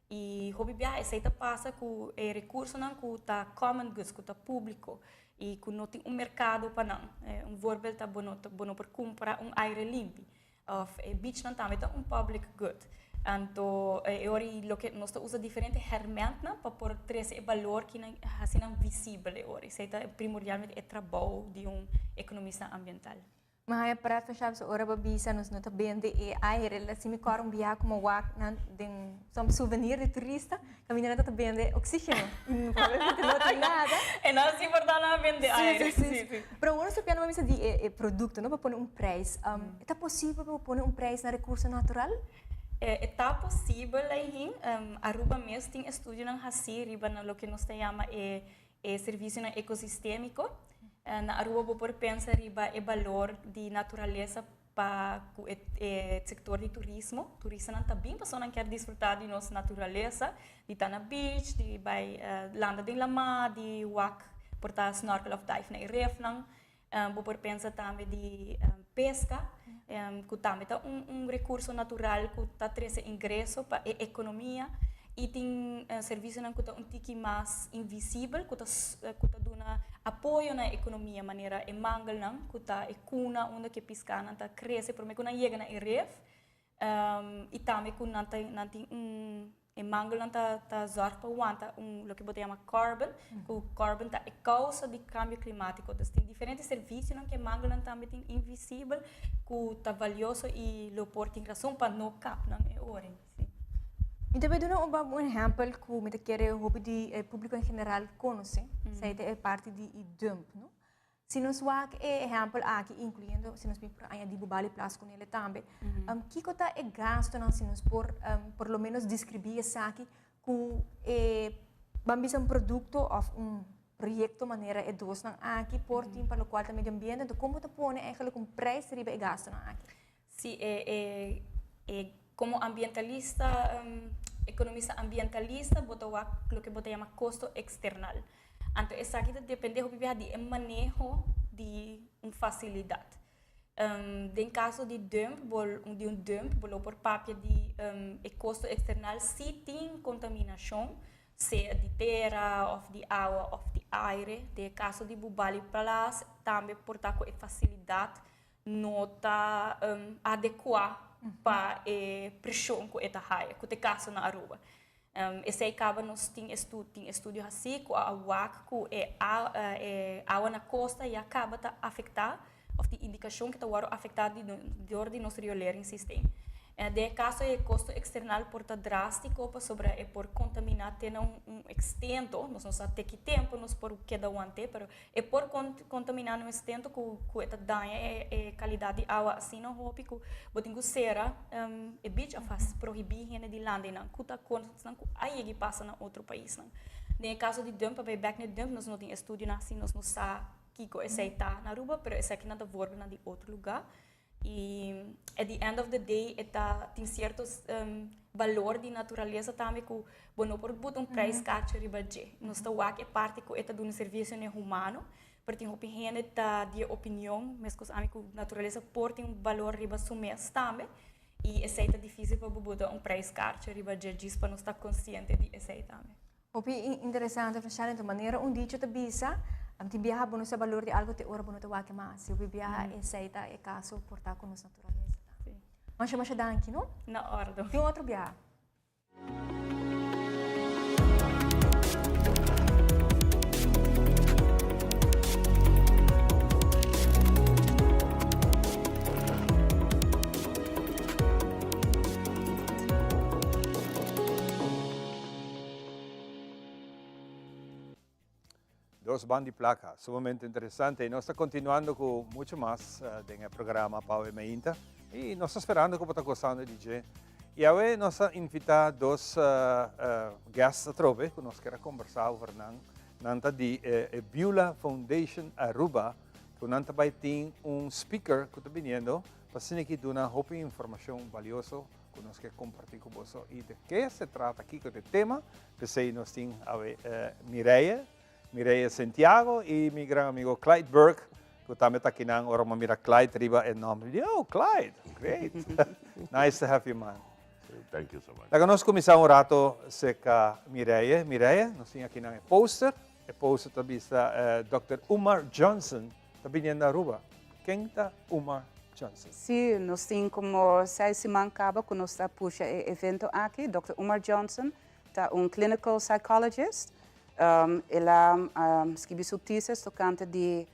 e hobby biaden essa passa que o recurso não que está common goods que está público e que não tem mercado para não voorbeeld está bom para comprar ar limpo of beach não também está public good. Então, ori lo que nós usa diferentes ferramentas para por trazer valor que não assim não visível ori. Isso é primordialmente o trabalho de economista ambiental. Mas para fechar a hora babisa nos nota bem de aire lá se me cor via como wak nan den som souvenir de turista caminhando nota bem de oxigênio não tem nada é não se importa bem de aire sim. Para agora se piano mamisa de produto não para pôr preço é possível para pôr preço na recurso natural está possível aí Aruba mesmo tem estudo não assim riba no que nós chama serviço ecossistêmico. Na Aruba por pensar riba o valor de natureza para o setor de turismo. Turista não também pessoa não quer desfrutar de nossa natureza, de estar na beach, de vai landa de lama, de walk, portar snorkel of dive na reef não. Por pensar também de pesca, que também é recurso natural que está trazendo ingresso para a economia. E tem serviço que está tique mais invisível, que está dando apoio na economia, maneira e mangal não, que está e cuna onde que piscar não está cresce, por meio que não chega na ref, e também que não tem e mangal não está zorg para aguentar lo que botamos carbon, que o carbon está é causa de cambio climático, então tem diferentes serviços que mangal não também tem invisível, que está valioso e lo por tem razão para não cap não é hora. Então, eu dou um exemplo que me quero o público em geral conhece, é parte de dump, não? Se nós wak exemplo aqui, incluindo se nós por aí de bubali plus com ele também, que cota é gasto não se nós por lo menos descrever isso aqui que bambis um produto ou projeto maneira é dos não aqui por tempo para o qual também meio ambiente, então como te põe eigenlijk preço riba é gasto não aqui? Sim, como ambientalista, economista ambientalista, bota o que bota chama custo external. Então, isso aqui depende do manejo de uma facilidade. Em caso de um dump, por papel de custo external, se tem contaminação, seja de terra, ou de água, ou de ar, de caso de bubali plus, também por estar com facilidade, não está adequada para a pressão que está raia, que caso na Aruba. Esse acaba nós tem estúdio assim com a WAC que é água na costa e acaba tá afetar ou de indicação que está afetada de nosso riolering sistema. De caso é custo external por tá drástico para sobre por contaminar tem extento, nós não sabemos até que tempo nós por cada ante, pero é por contaminar um extento que está danha qualidade de água assim não hope que botingo será beach faz proibir gente de lande não kuta não aí que passa na outro país não. De caso de dump vai back no dump nós não tem estúdio assim nós não sabe que esse está na Aruba, pero esse aqui não está voando na de outro lugar. E at the end of the day tem certos valor de natureza também que não por botar preço caro riba je nós está aqui parte que é do serviço humano porque tem opinião de opinião mas que a natureza por tem valor riba sumes também e esse é difícil para botar preço caro riba je diz para nós estar consciente de esse também. Opi interessante para de maneira dicho te bisa ti biyaha bono sa valor de algo te ora bono te wake mas se biyaha seita e caso portar com nos natureza. Masha danki no? Na ordem. Tem outro biyaha. Dos bandi placa, sumamente interessante. E nós estamos continuando com muito mais no programa Pau e Mainta. E nós estamos esperando que está gostando de DJ. E agora nós invitamos dois guests a trobe, que nós queremos conversar sobre nanta de Beulah Foundation Aruba, que nanta vai ter speaker que está vindo, para que dê uma informação valiosa que nós queremos compartilhar com vocês. E de que se trata aqui com o tema, que nós temos Mireia Santiago e meu grande amigo Clyde Burke, que também está aqui na hora mira Clyde riba é nome. Oh, Clyde, great. Nice to have you, man. Thank you so much. Daí nós começamos rato com Mireia. Mireia, nós temos aqui na poster. O poster também está Dr. Umar Johnson, também na Aruba. Quem está Umar Johnson? Sim, nós temos como 6 semanas que nós estamos puxando o evento aqui. Dr. Umar Johnson está clinical psychologist. Ela escreve notícias tocante de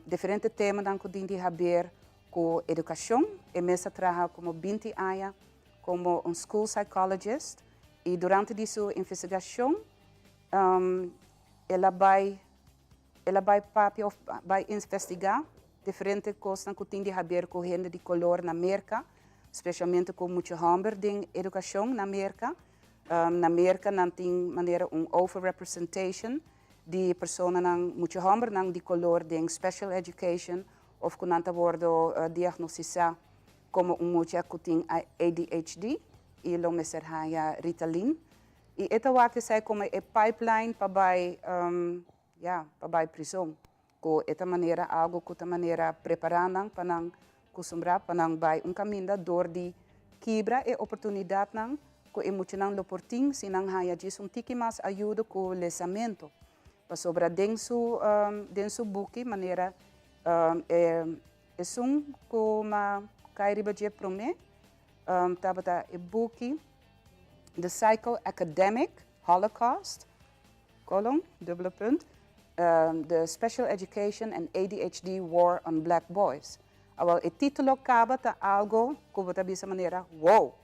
diferentes temas que tem a ver com educação. E mesmo trabalha como 20 anos como school psychologist. E durante sua investigação, ela vai investigar diferentes coisas que tem a ver com gente de color na América, especialmente com muito hambre de educação na América. Na América não tem maneira overrepresentation de pessoas muito hambre de color de special education ou que não worden diagnosticado como muito que tem ADHD e lo mesmo Ritalin. E esta é sai como a pipeline para para prisão. Com esta maneira algo que esta maneira preparando para não costumbrar para não vai caminho dor de quebra e oportunidade não que emocional lo porting sinang haya diz tiki mais ajuda com o lesamento para sobre denso buki maneira é como kairiba je prome tabata e buki the psycho-academic Holocaust double punt the special education and ADHD war on black boys. Awal o título acaba tá algo que você bisa maneira wow.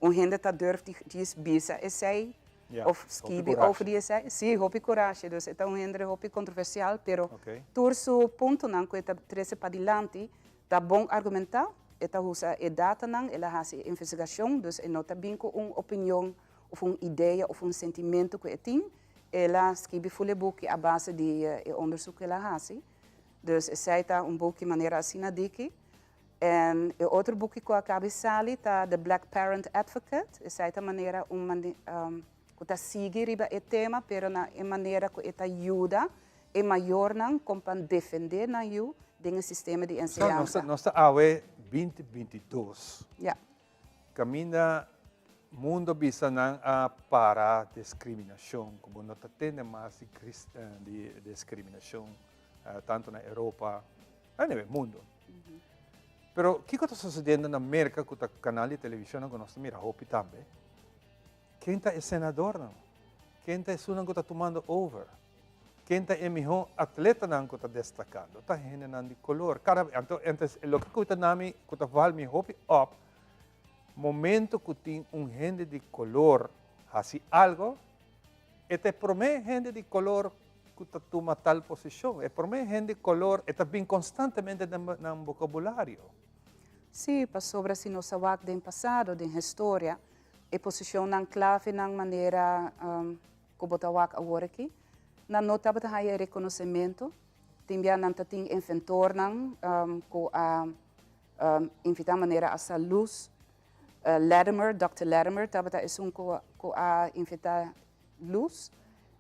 Gente está durf diz bisa e sei Ja, Of hopi skibi coragem. over die zij. Sim, hopi coragem. Dus é um gênero hopi controversial, pero Ok. turso ponto não que está trece para adiante, tá bom argumentar, está usa e data não, ela faz investigação, dus não tá bem com opinião, ou ideia, ou sentimento que tem, ela escreve full boek a base de onderzoek que ela faz. Dus zij tá boek de maneira assim na diki. En o outro boek que eu acabei de sair tá The Black Parent Advocate. Zij tá maneira que tá seguir riba e tema, pero na maneira que está ajuda e maior não como para defender na you do sistema de enseñanza. Nós está awe 2022. Ja. Caminha mundo bisa nang para discriminação, como não tem mais de discriminação, tanto na Europa, no mundo. Pero o que está sucedendo na América com o canal de televisão que nós mira hopi também? Quem está é senador não? Quem está é sunang que está tomando over? Quem está é melhor atleta não que está destacando? Está generando de color. Então, o que está nami que está val me hopi up, momento que tem gente de color assim algo, é para mim gente de color que está toma tal posição. É para mim gente de color está bem constantemente no vocabulário. Sim, para sobre se nossa wak do passado, da história, e posição não clave na maneira como está wak agora aqui, na nota para ter reconhecimento, também não tem inventor não, com a invitar maneira a essa luz. Latimer, Dr. Latimer, tabata é com a invitar luz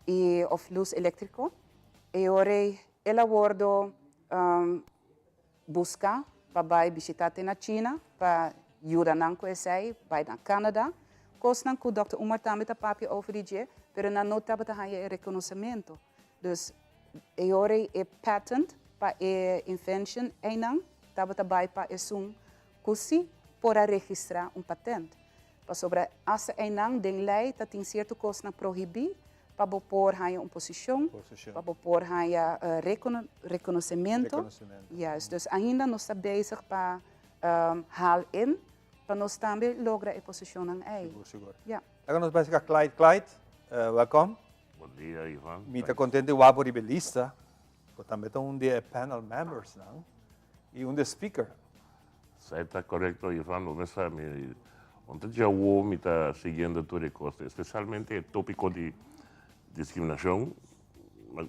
e of luz elétrico. E ora ela abordo buscar para visitar na China, para ajudar não com esse, vai na Canadá. Coisa que o Dr. Umar também está papi over die, pero na nota tabata há reconhecimento. Dus e ora é patent para a invention e não tabata vai para é cursi para registrar patente. Para sobre essa enang den lei tá tem certo coisa na proibir para pôr aí posição, para pôr aí reconhecimento. Yes, dus ainda nós está bezig para hal in, para nós também lograr a posição ng ei. Seguro. Ja. Agora nós vamos a Clyde. Clyde, welcome. Bom dia, Ivan. Me está contente o abo ribelista, que também tem de panel members não, e de speaker. Sai está correto, Ivan. Vamos a me ontem já o me está seguindo tudo o costa, especialmente o tópico de discriminação. Mas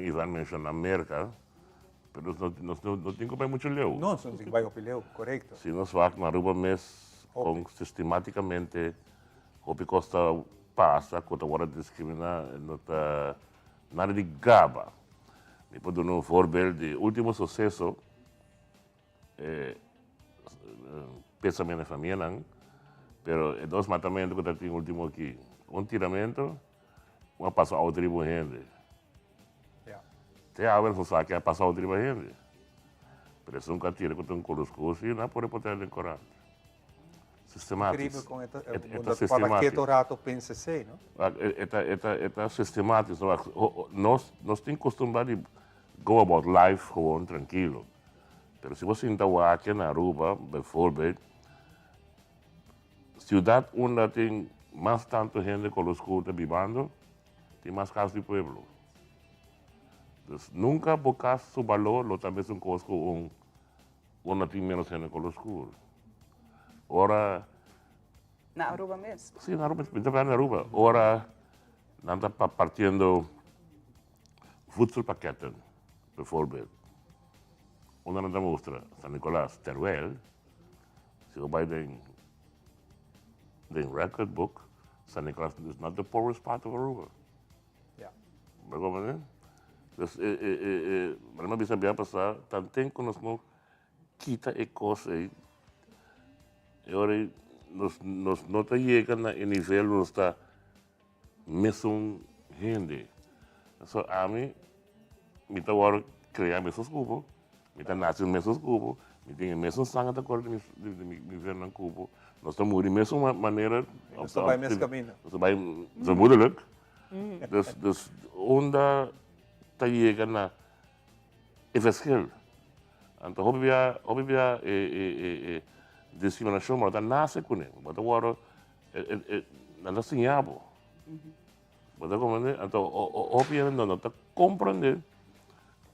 Ivan mencionou a América, mas não tem como muito leu. Não, não tem como leu, correto. Se nós vamos na rua mês, com sistematicamente o que costa passa, quando agora discrimina, não está nada de gaba. Depois de um exemplo de último sucesso, pensamento da família, não, pero é dois matamentos que tem último aqui, tiramento, passa a outra gente. Tem a ver com que passa a outra gente. Pressão que tira que tem conosco e não pode botar ele corante. Sistemático. Incrível com esta para que o rato pensa assim, não? É sistemático. Nós temos costume de go about life gewoon tranquilo. Pero se você então aqui na Aruba, bijvoorbeeld, cidade onde tem mais tanto gente conosco vivendo, tem mais casos de pueblo. Então, nunca bocar seu valor, lo também são conosco onde tem menos gente conosco. Ora, na Aruba mesmo? Sim, na Aruba, também na Aruba. Ora, nós estamos partindo voedselpakketten, bijvoorbeeld. Onder andere mostra San Nicolás, terwijl, se je bij de record book, San Nicolás is not the poorest part of Aruba. Ja. Begrijp je? Dus, maar me bisa biar pasar, tanto conosco kita ecos e ora nos nota llega na nível nos está mesmo gente. So a mim me tá agora criar mesmos grupos, me tá nascendo mesmos grupos, me tem mesmo sangue da cor de me ver na grupo. Nós estamos de mesma maneira. Nós estamos no mesmo caminho. Nós estamos vermoedelijk. Dus onde tá chega na verschil. Então hobby via discriminação, mas tá nasce com ele. Mas agora nada sinhabo. Você compreende? Então, obviamente não está compreendendo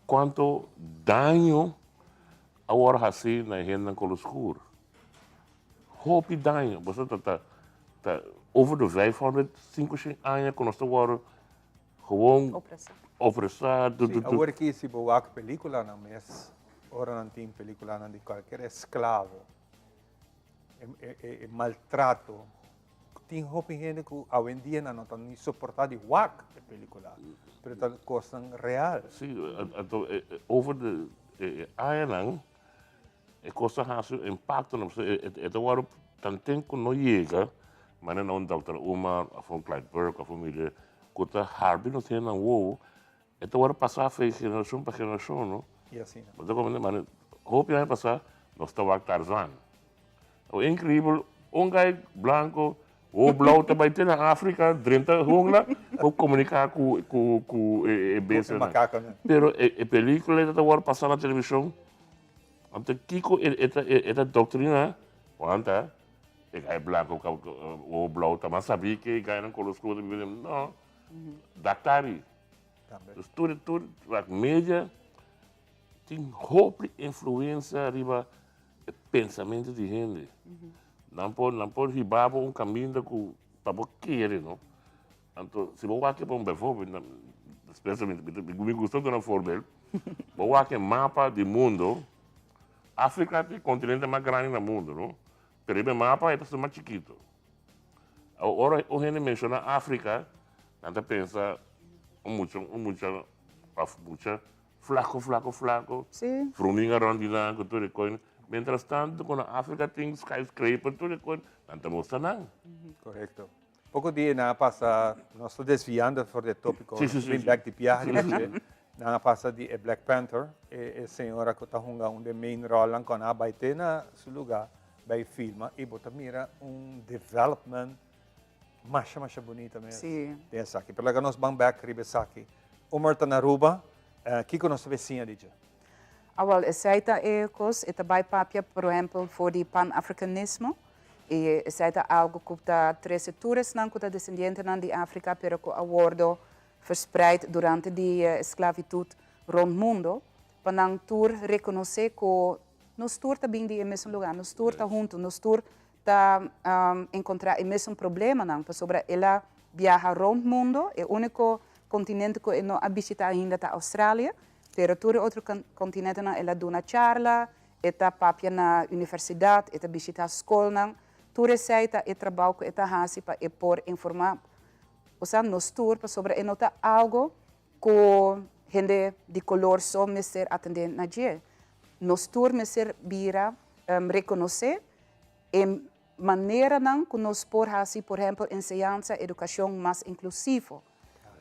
quanto dano agora assim na gente com o escuro. Hopi dano, você está over de 500 anos que nós estamos gewoon opressado. Agora que se boa película na mês, ora não tem película de qualquer escravo, maltrato. Tem hopi gente que hoje em dia não está nem suportado de wak a película, mas é coisa real. Sim, então over de anos é coisa que impacto não sei, é agora tanto que não chega, mas não Dr. Umar, a Clyde Burke, a família que está Harvey não tem não wow, é agora passar de geração para geração, não? E assim. Mas mas hopi vai passar, nós estamos Tarzan. É incrível, guy branco o blau também tem na África, 30 jungla, para comunicar com o besta. Pero a película está agora passando na televisão. Então, Kiko, essa doutrina, quando é branco, o blau também sabia que ganha com os coisas, não, Daktari. Tudo, a mídia tem roupa influência arriba o pensamento de gente. Não pode ribar caminho que para querer, não? Então, se você vai para berfobe, especialmente, me gostou de uma forma, você vai mapa do mundo, África é o continente mais grande do mundo, não? Mas o mapa é mais chiquito. Agora, a gente menciona África, a gente pensa muito flaco, fruninha rondina, tudo coisa. Mientras tanto, quando a África tem skyscraper, tudo coisa, não estamos não. Correto. Pouco dia na passa, nós estamos desviando do tópico, back de viagem, na passa de Black Panther, a senhora que está jogando um main role, quando ela vai ter na seu lugar, vai filmar e bota mira development mais bonito mesmo. Sim. Dessa aqui, pelo que nós vamos back ribesaki. Omar está na Aruba, que que nós vizinha disso? Wel, essa é coisa, é também papia, por exemplo, for de pan-africanismo. E essa é algo que está três setores não que está descendente de África, pero que awardo verspreid durante a esclavitud rond o mundo, para não reconhecer que nós também de mesmo lugar, nós está junto, nós está encontrar o mesmo problema não, sobre ela viaja rond o mundo, é o único continente que não visita ainda é a Austrália. Pero todo outro continente ela dá uma charla, ela papia na universidade, ela visita a escola, tudo receita e trabalho que ela faz para por informar, ou seja, nos tour sobre e nota algo que gente de color só me ser atender na dia. Nos tour me ser vira reconhecer em maneira não que nos por fazer, por exemplo, ensinança, educação mais inclusiva,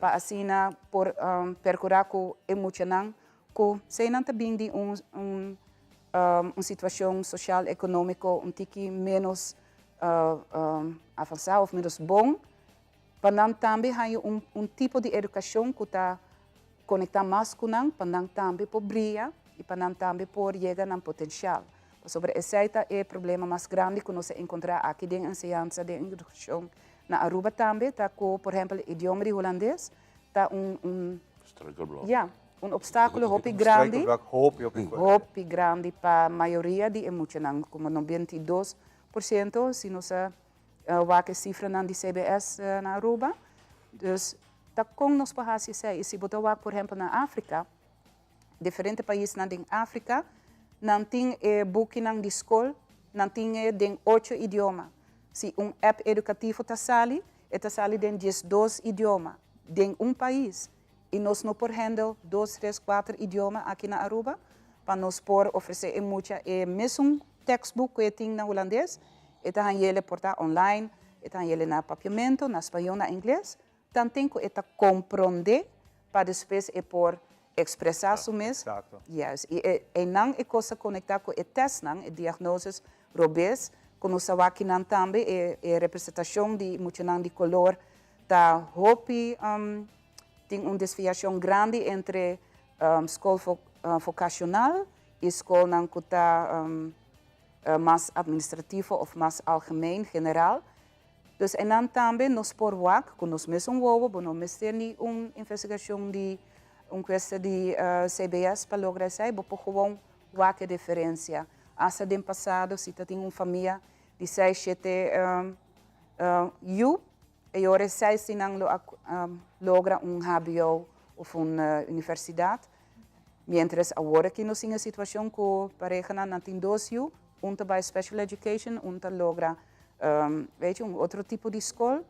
para assim por percurar com emocional que se não também de uma situação social econômica tique menos avançada ou menos bom, para não também há tipo de educação que está conectada mais com não, para não também por brilhar e para não também por chegar ao potencial. Sobre esse é o problema mais grande que nós encontramos aqui dentro da ensinança de educação. Na Aruba também está com, por exemplo, o idioma de holandês, está um obstáculo hopi grande para a maioria de emocionantes, como 92%, se nós a cifra de CBS na Aruba. Dus, tá com nós para e se botar, por exemplo, na África, diferentes países na África, não tem booking de escola, não tem 8 idiomas. Se app educativo está sali em 12 idiomas, em país. E nós não por handle 2, 3, 4 idiomas aqui na Aruba, para nós por oferecer mesmo textbook que tem na holandês, e tá ele portar online, e tá ele na papiamento, na espanhol, na inglês, então tem que compreender para depois por expressar isso mesmo. Yes. E não é coisa conectada com o teste, não, diagnoses robês, que nós aqui também é representação de emocional de color, tá hopi tem uma desviação grande entre escola vocacional e escola que está mais administrativa ou mais algemeen, general. Dus en dan também nos por wak, com nos mesmos ovo, nós temos uma investigação de questão de CBS para lograr isso, por gewoon wak a diferença. Asa do passado, se tem uma família de 6, 7 e agora 6 logra HBO ou uma universidade. Mientras agora que nós temos a situação que pareja não tem 2 anos, vai special education, logra outro tipo de escola.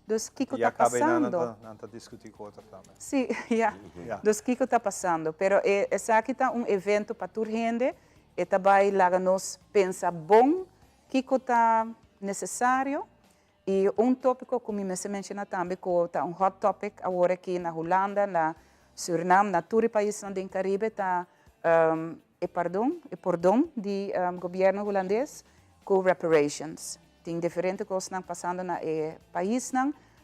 Dus que está passando? Não discutir com outro também. Sim, Dus que está passando? Pero essa aqui está evento para toda gente e também lá nós pensa bom que está necessário e tópico como me se menciona também que está hot topic agora aqui na Holanda, na Suriname, na todos os países do Caribe está perdão do governo holandês com reparations. Tem diferentes coisas passando no país,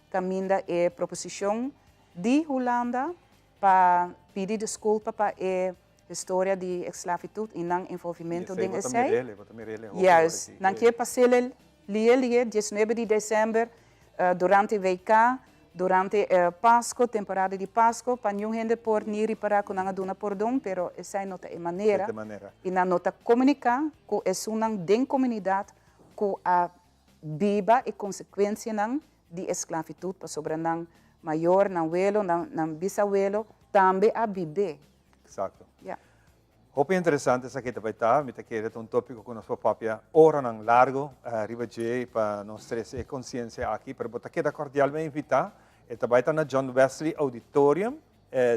também a proposição de Holanda para pedir desculpa para a história de esclavitud e não envolvimento de essay. Yes, não quer passar dia 19 de dezembro durante o VK, durante Páscoa, temporada de Páscoa, para não gente por nem reparar com a dona perdão, pero essa não é maneira. E não nota comunicar com essa uma comunidade com a viva e consequência de esclavitud para sobre não maior, não abuelo, não bisabuelo, também a bebê. Exato. Yeah. Hope interessante essa que vai estar, me querer tópico com nosso papia hora não largo, riba para nós trazer consciência aqui, para botar queda cordialmente invitar, e também está na John Wesley Auditorium,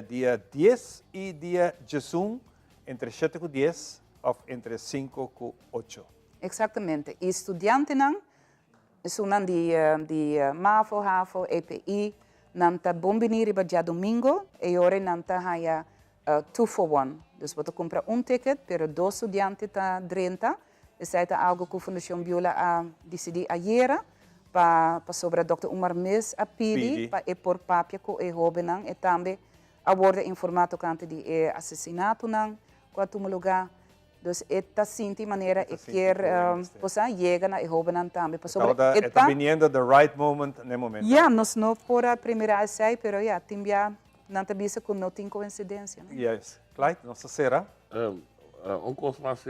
dia 10 e dia 18, entre 7 e 10, ou entre 5 e 8. Exatamente. E estudantes são de MAFO, HAFO, EPI, não está bom venir para domingo, e agora não está 2 for 1. Dus você compra ticket, pero 2 estudantes está 30. Isso é algo que a Fundação Biola a decidiu ayer para sobre Dr. Umar Mes a pedir para por papia com o jovem e também aborda informato cante de assassinato não quanto lugar. Dus esta sinti maneira e quer possa chega na jovem também para sobre está viniendo the right moment no momento. Ja, nós não por a primeira essay, pero ja, timbia não te bisa com não tem coincidência. Yes. Clyde, nossa será? Coisa mais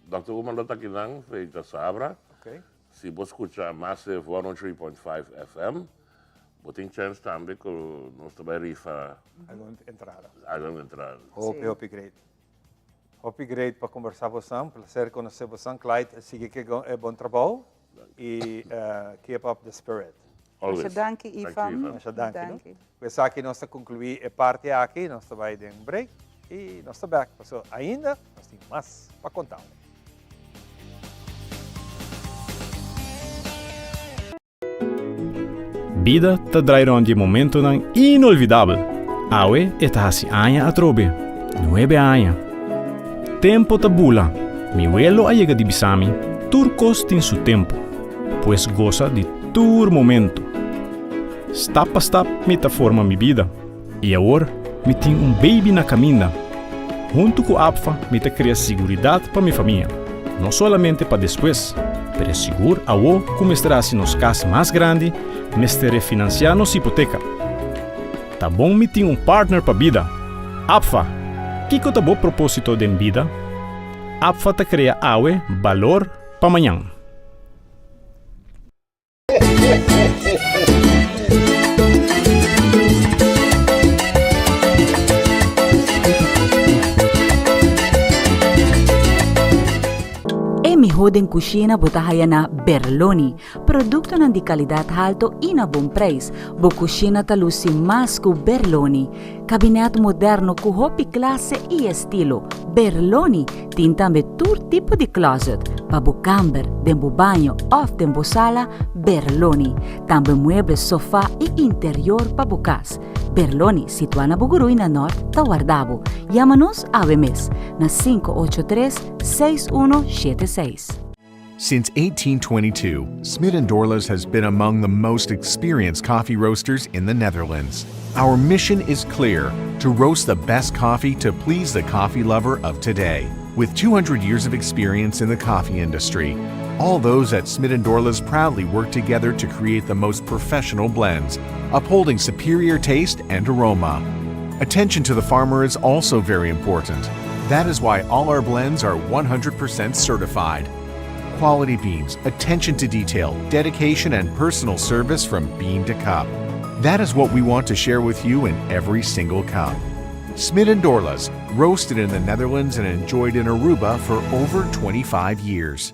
Dr. Umar não está aqui não, feita sabra. Okay. Se você escuta Massive 103.5 FM, você tem chance também que nós também rifa alguma entrada. Hope great. Hope great para conversar com você, prazer conhecer você, Clyde, siga que é bom trabalho e keep up the spirit. Always. Dank je, Ivan. Dank je. Pues aqui nós concluímos a parte aqui, nós vamos dar break e nós estamos back. So, ainda nós temos mais para contar. Vida te draai rond je momento nang inolvidável. Awe eta hasi aña atrobe. 9 años. Tempo tabula. Mi vuelo llega di bisami. Turcos tin su tempo. Pues goza de tur momento. Step a step me forma mi vida. E agora me tenho baby na caminha. Junto com a APFA, me cria segurança para minha família. Não somente para depois, mas seguro a o como estará se nos casa mais grande, me estará financiando nossa hipoteca. Tá bom me tenho partner para vida. APFA, que tá bom propósito de vida? APFA te cria awe valor para amanhã. Roden Cucina botahaya na Berloni, produkto ng di kalidad alto e na bom preço. Bo cucina talusi mas ku Berloni, kabinet moderno ku hopi klase e estilo. Berloni tin tambe tur tipo di closet, pa bo camber, dembo banho of dembo sala, Berloni. Tambe muebles sofá e interior pa bo cas. Berloni, situada na Bugurui na Norte, Tawardabo. Llama-nos AVEMES na 583-6176. Since 1822, Smit & Dorlas has been among the most experienced coffee roasters in the Netherlands. Our mission is clear, to roast the best coffee to please the coffee lover of today. With 200 years of experience in the coffee industry, All those at Smith & Dorla's proudly work together to create the most professional blends, upholding superior taste and aroma. Attention to the farmer is also very important. That is why all our blends are 100% certified. Quality beans, attention to detail, dedication, and personal service from bean to cup. That is what we want to share with you in every single cup. Smith & Dorla's, roasted in the Netherlands and enjoyed in Aruba for over 25 years.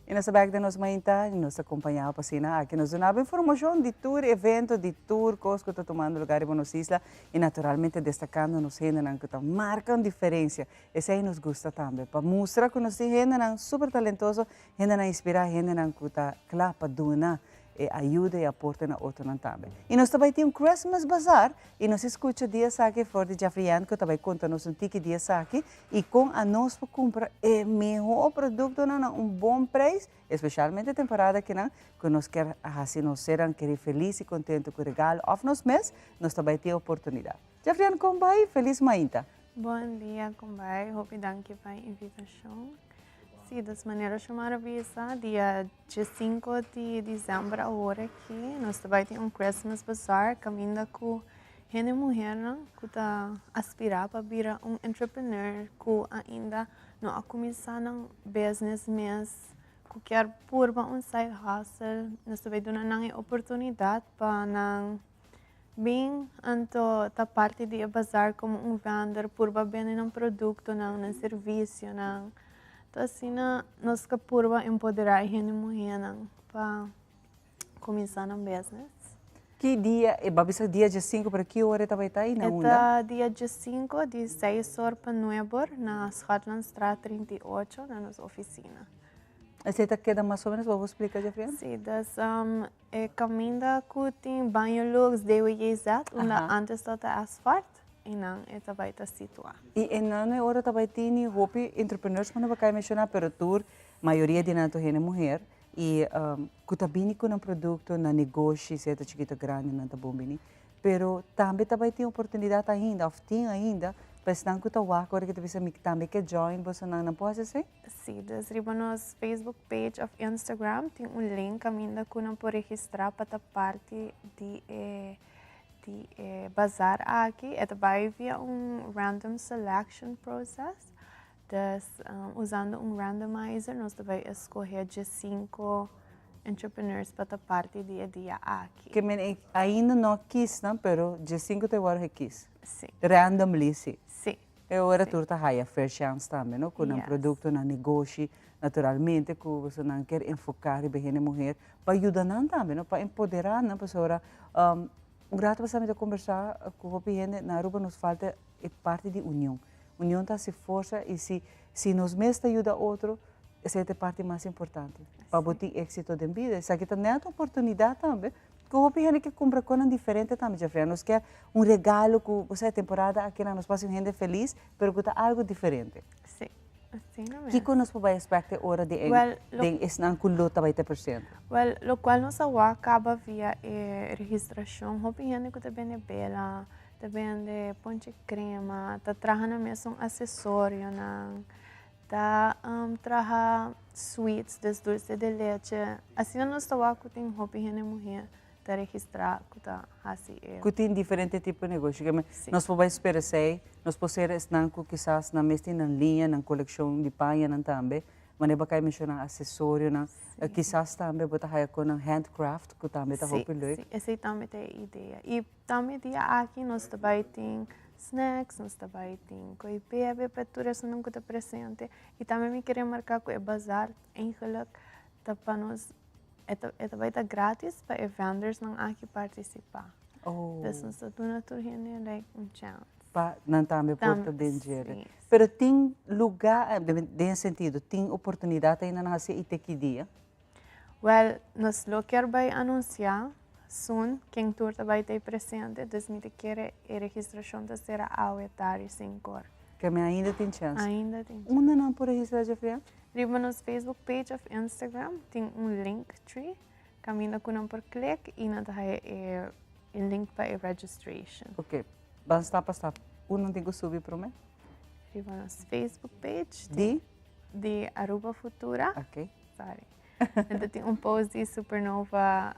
E nessa bag de nós mainta, nos acompanhava para cima aqui nos dava informação de tour, evento, de tour, coisas que está tomando lugar em Buenos Isla e naturalmente destacando nos gente que marcam diferença. Esse aí nos gusta também, para mostrar que nós temos gente super talentoso, gente que inspira, gente que está claro para donar e ajuda e aporta na outra também. E nós também temos Christmas Bazaar e nós escuta dias aqui for de Jeffrian que também conta nos tiki dias aqui e com a nós para comprar o melhor produto na bom preço, especialmente a temporada que nós quer assim nós serão querer feliz e contente com o regalo of nos mês, nós também temos oportunidade. Jeffrian, como vai? Feliz mainta. Bom dia, como vai? Hope danke pela invitação. Sim, das maneiras maravilhosas, dia 5 de dezembro agora aqui, nós também temos Christmas Bazaar, caminhando com gente mulher que está aspirar para virar entrepreneur, que ainda não a começar um business mês, que quer pôr side hustle, nós também damos uma oportunidade para bem anto ta parte de bazar como vender, por bem produto, serviço, então, assim, nós queremos empoderar a gente mulher para começar um business. Que dia, dia 5 para que hora vai estar aí na onda? É dia 5, de 6 horas para 9 horas, na Scotland Straat 38, na nossa oficina. Você queda mais ou menos, vou explicar, Jeffrey? Sim, caminho que tem banho lux de UIZ, onde antes do asfalto. E não, esta vai estar situada. E na hora também tem hope entrepreneurs, quando vai mencionar, pero tour, maioria de nato é mulher, e que está bem com um produto, na negócio, se é chiquito grande, não está bom bem, pero também tem oportunidade ainda, ou tem ainda, para estar com o agora que você também quer join, você não pode ser? Sim, desde nosso Facebook page of Instagram, tem link ainda que não pode registrar para a parte de bazar aqui, vai via random selection process, usando randomizer, nós vamos escolher de 5 entrepreneurs para a parte dia aqui. Que ainda não quis, não, pero de 5 te agora quis. Sim. Randomly, sim. Sim. E agora tu está a fair chance também, não? Com produto, na negócio, naturalmente, que você não quer enfocar em a mulher, para ajudar também, não? Para empoderar, não? Para grato para conversar com o gente na Aruba nos falta parte de união. União está se força e se nos mesmos ajuda outro, essa é a parte mais importante. Para ter êxito de vida. Isso aqui também é uma oportunidade também. Que o gente que compra coisas diferentes também, Jeffrey. Nós quer regalo que você é temporada aqui na nos passa gente feliz, mas que está algo diferente. Sim. Assim não é. O que nós podemos esperar hora de estar com luta 20%? Well, lo qual nós acaba via registração, houve gente que também é bela, também de ponte crema, tá trazendo mesmo acessório, tá trazendo sweets, dulce de leite. Assim nós estamos com tem houve gente mulher tá registrar, tá assim. Que tem diferente tipo de negócio. Nós podemos esperar nós podemos estar quizás na mesma linha, na coleção de panha também, mas vai mencionar acessório, quizás também botar com handcraft, que também está muito legal. Sim, essa também é a ideia. E também aqui nós também tem snacks, nós também tem coi bebê para todos não que está presente. E também me queria marcar que é bazar, eigenlijk, para nós vai estar grátis para vendors não aqui participar. Então, nós estamos like chance. Não também porta dinheiro. Pero tem lugar, de sentido, tem oportunidade ainda na ser que dia? Well, nós lo quer vai anunciar soon quem tour vai estar presente, então me quer a registração da será ao tarde 5 horas. Que ainda tem chance. Ainda tem chance. Onde não pode registrar, Jeffrey? Riba nos Facebook page of Instagram tem link tree, caminha com por clique e não o link para a registration. Ok. Basta. Não tem que subir para mim? Arriba nosso Facebook page. De Aruba Futura. Ok. Sorry. Então tem post de Supernova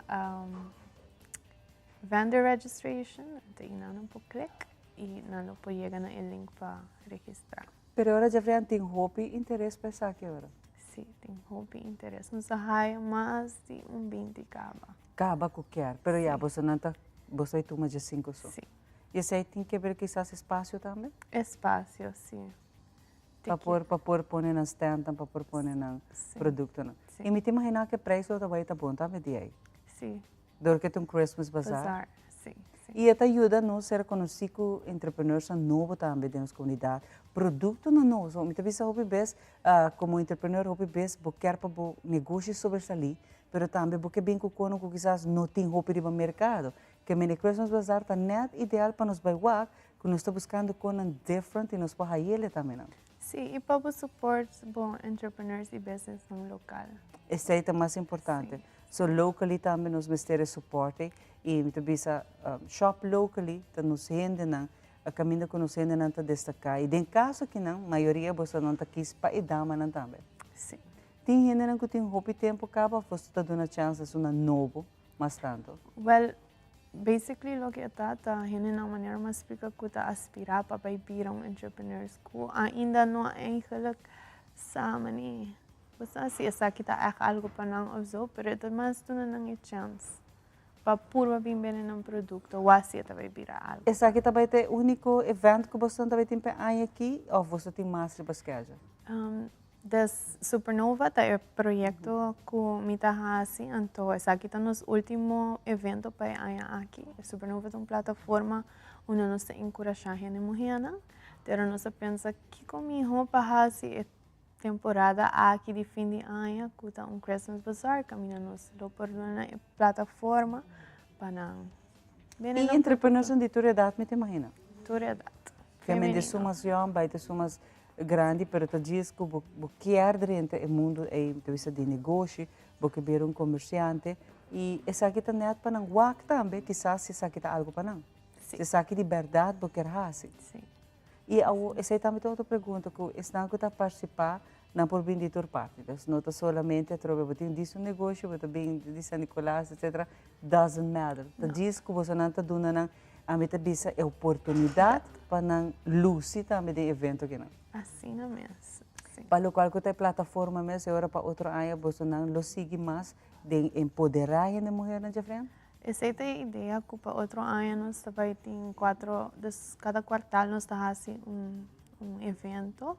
vendor registration. Então não pode clicar e não pode chegar no link para registrar. Pero agora já tem hobby interesse para essa aqui agora? Sim, tem hobby interesse. Nos arraia mais de 20 caba. Caba qualquer, pero já você não está, você toma de 5 só. Sim. E esse aí tem que ver quizás espaço também? Espaço, sim. Para pôr na stand, para pôr na produto. Não? E me imagina que o preço também está bom, também de aí? Sim. Do que tem um Christmas Bazaar? Sim. E isso ajuda a nós a ser conhecidos entrepreneurs novos também dentro da comunidade. Produto não novo. Muitas vezes como entrepreneur, eu quero para o negócio sobresair, mas também porque bem que quizás não tem roupa no mercado. Que o Christmas Bazaar está net ideal para nós bailar, que nós estamos buscando coisas diferentes e nós podemos ele também. Sim, e para o suporte bom entrepreneurs e business no local. Isso é o mais importante. So locally também nós precisamos suporte e muitas vezes shop locally nos rende a caminho que nos rende não está destacar e em caso que não, a maioria você não está aqui para dar mas não também. Sim. Tem gente que tem roupa e tempo acaba você está dando chance de uma novo mas tanto. Well, basically lo que está gente na maneira mais explica que está aspirar para ir entrepreneurs que ainda não eigenlijk sabe nem. Você se essa aqui está algo para não usar, mas mas tu não tem chance para pôr bem no produto, ou assim também virar algo. Essa aqui também é o único evento que você também tem para aqui ou você tem mais de basquete? Das Supernova é o projeto que me está assim, então essa aqui está nos último evento para aqui. A Supernova é uma plataforma onde nós encorajamos a mulher, pero nós pensa que comigo para assim temporada aqui de fim de ano, que está Christmas Bazaar, caminhamos por uma plataforma para e entrepreneurs de toda idade, me imagina? Toda idade. Feminino. De sumas jovens, vai de sumas grande, pero te diz que você quer dentro do mundo de negócio, você ver comerciante e essa aqui também para não guardar também, quizás essa aqui está algo para não. Essa aqui de verdade você quer fazer. Sim. E essa também é outra pergunta que está que participar não por bem de outra parte. Não está solamente a trocar, você tem um negócio, você bem de São Nicolás, etc. Doesn't matter. Te diz que você não está dando a mim é oportunidade para não luz também de evento que não. Assim mesmo. Para o qual que tem plataforma mesmo, agora para outro ano você não lo sigue mais de empoderar a mulher na frente. Essa é a ideia que para outro ano nós também tem cada quartal nós está assim evento.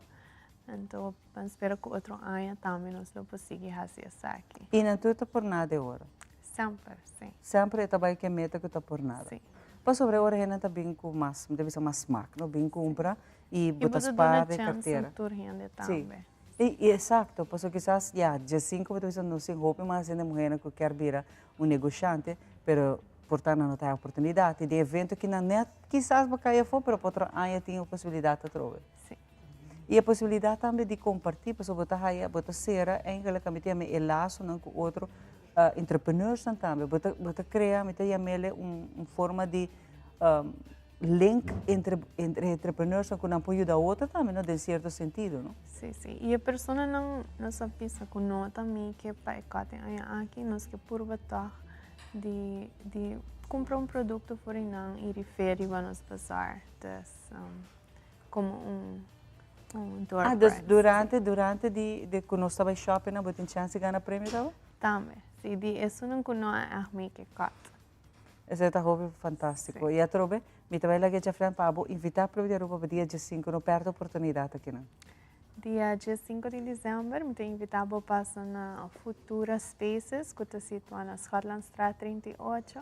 Então, espero que outro ano também nós lo possamos fazer isso aqui. E não está por nada agora? Sempre, sim. Sempre é também que meta que está por nada? Sim. Mas sobre a hora a gente bem com mais, deve ser mais smack, não bem compra e botas para a carteira. Sim. E exato, porque quizás dia 5 você não se roupa, mas ainda mulher que quer vir negociante, pero portanto não tem oportunidade de evento que não é quizás vai cair fora, pero outro ano tem a possibilidade de trocar. Sim. E a possibilidade também de compartilhar, porque você ser em que me tem o laço com outro entrepreneurs também, você cria, me tem forma de link entre entrepreneurs que não pode ajudar outra também, não, de certo sentido, não? Sim. E a pessoa não só pensa que não também que para cá aqui nós que por botar de comprar produto fora não e referir para nos passar como durante de que nós estamos shopping, não tem chance de ganhar prêmio também? Também. Sim, isso não conhece a mim que cata. Esse é um fantástico. E a trobe, me também lá que já frente para invitar para o dia 5 não perde a oportunidade aqui, não? Dia 5 de dezembro, me tem invitado para na Futura Spaces, que está situada na Scotlandstraat 38,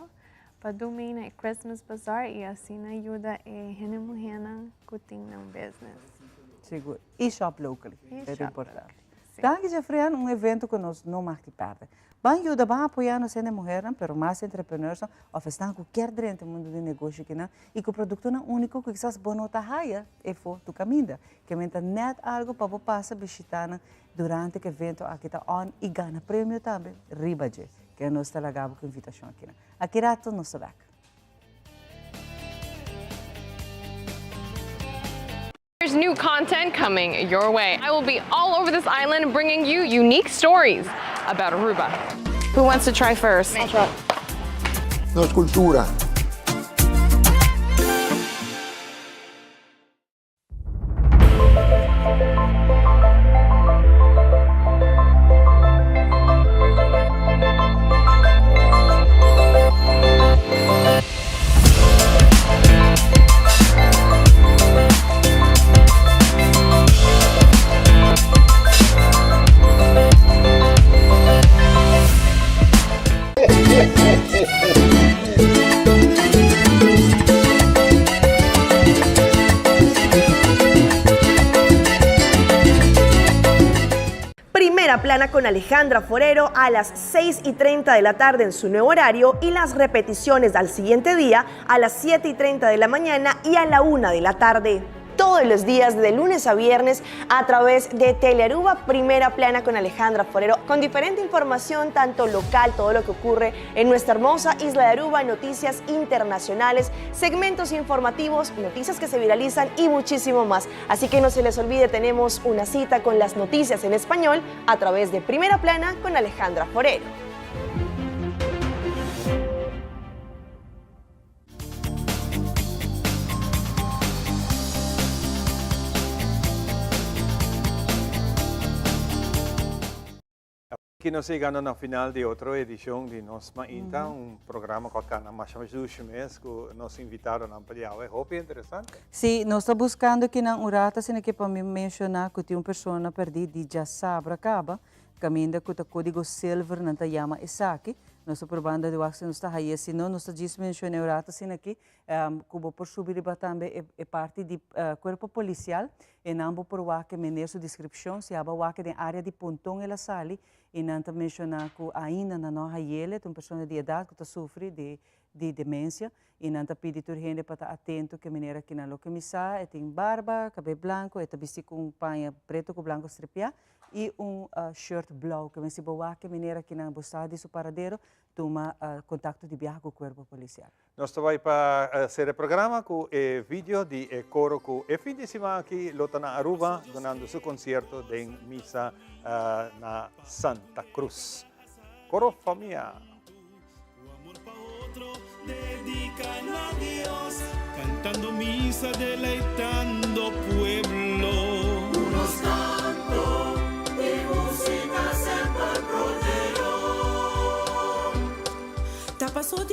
para dominar o Christmas Bazaar e assim ajuda a mulher que tem um business. Seguro. E shop locally, é importante. Daqui já frente evento que nós não mais que perde. Vai ajudar, vai apoiar nos mulheres, mas mais entrepreneurs, oferecendo qualquer dentro do mundo de negócio que não, e que o produto não é único que quizás bom não está raia, e for tu caminho. Que menta net algo para passar visitar durante o evento aqui está on e ganha prêmio também, ribaje, que nós está lagado com invitação aqui. Aqui rato nós está back. There's new content coming your way. I will be all over this island bringing you unique stories about Aruba. Who wants to try first? I'll try. No escultura. Primera plana con Alejandra Forero a las 6:30 de la tarde en su nuevo horario y las repeticiones al siguiente día a las 7:30 de la mañana y a la 1 de la tarde. Todos los días de lunes a viernes a través de Telearuba, Primera Plana con Alejandra Forero, con diferente información tanto local, todo lo que ocurre en nuestra hermosa isla de Aruba, noticias internacionales, segmentos informativos, noticias que se viralizan y muchísimo más. Así que no se les olvide, tenemos una cita con las noticias en español a través de Primera Plana con Alejandra Forero. Que nos llegando na final de outra edição de Nos Mainta, programa com a mais mês que nos invitaram a ampliar. É roupa interessante? Sim, nós estamos buscando que na urata se que para me mencionar que tem uma pessoa perdida de Jassabra Caba, caminho com o código silver na Tayama Isaki. Nós estamos probando de wax nos está aí, se não nós estamos mencionando urata se que como por subir também é parte do corpo policial e não vou provar que menir sua descrição se aba wax de área de Pontão ela sali e não está mencionando que ainda na nossa ele tem uma pessoa de idade que sofre de demência e não está pedindo a gente para estar atento que menina que não que misa tem barba, cabelo branco, está vestido com panha preto com branco estripiá e shirt blau que se boa que menina que não gostar de seu paradeiro toma contato de viagem com o corpo policial. Nós estamos para fazer o programa com o vídeo de coro com o fim de semana aqui lota na Aruba donando seu concerto de missa na Santa Cruz. Coro familia. Dedican a Dios, cantando misa, deleitando pueblo. Unos cantos y música se por rodeo. Te pasó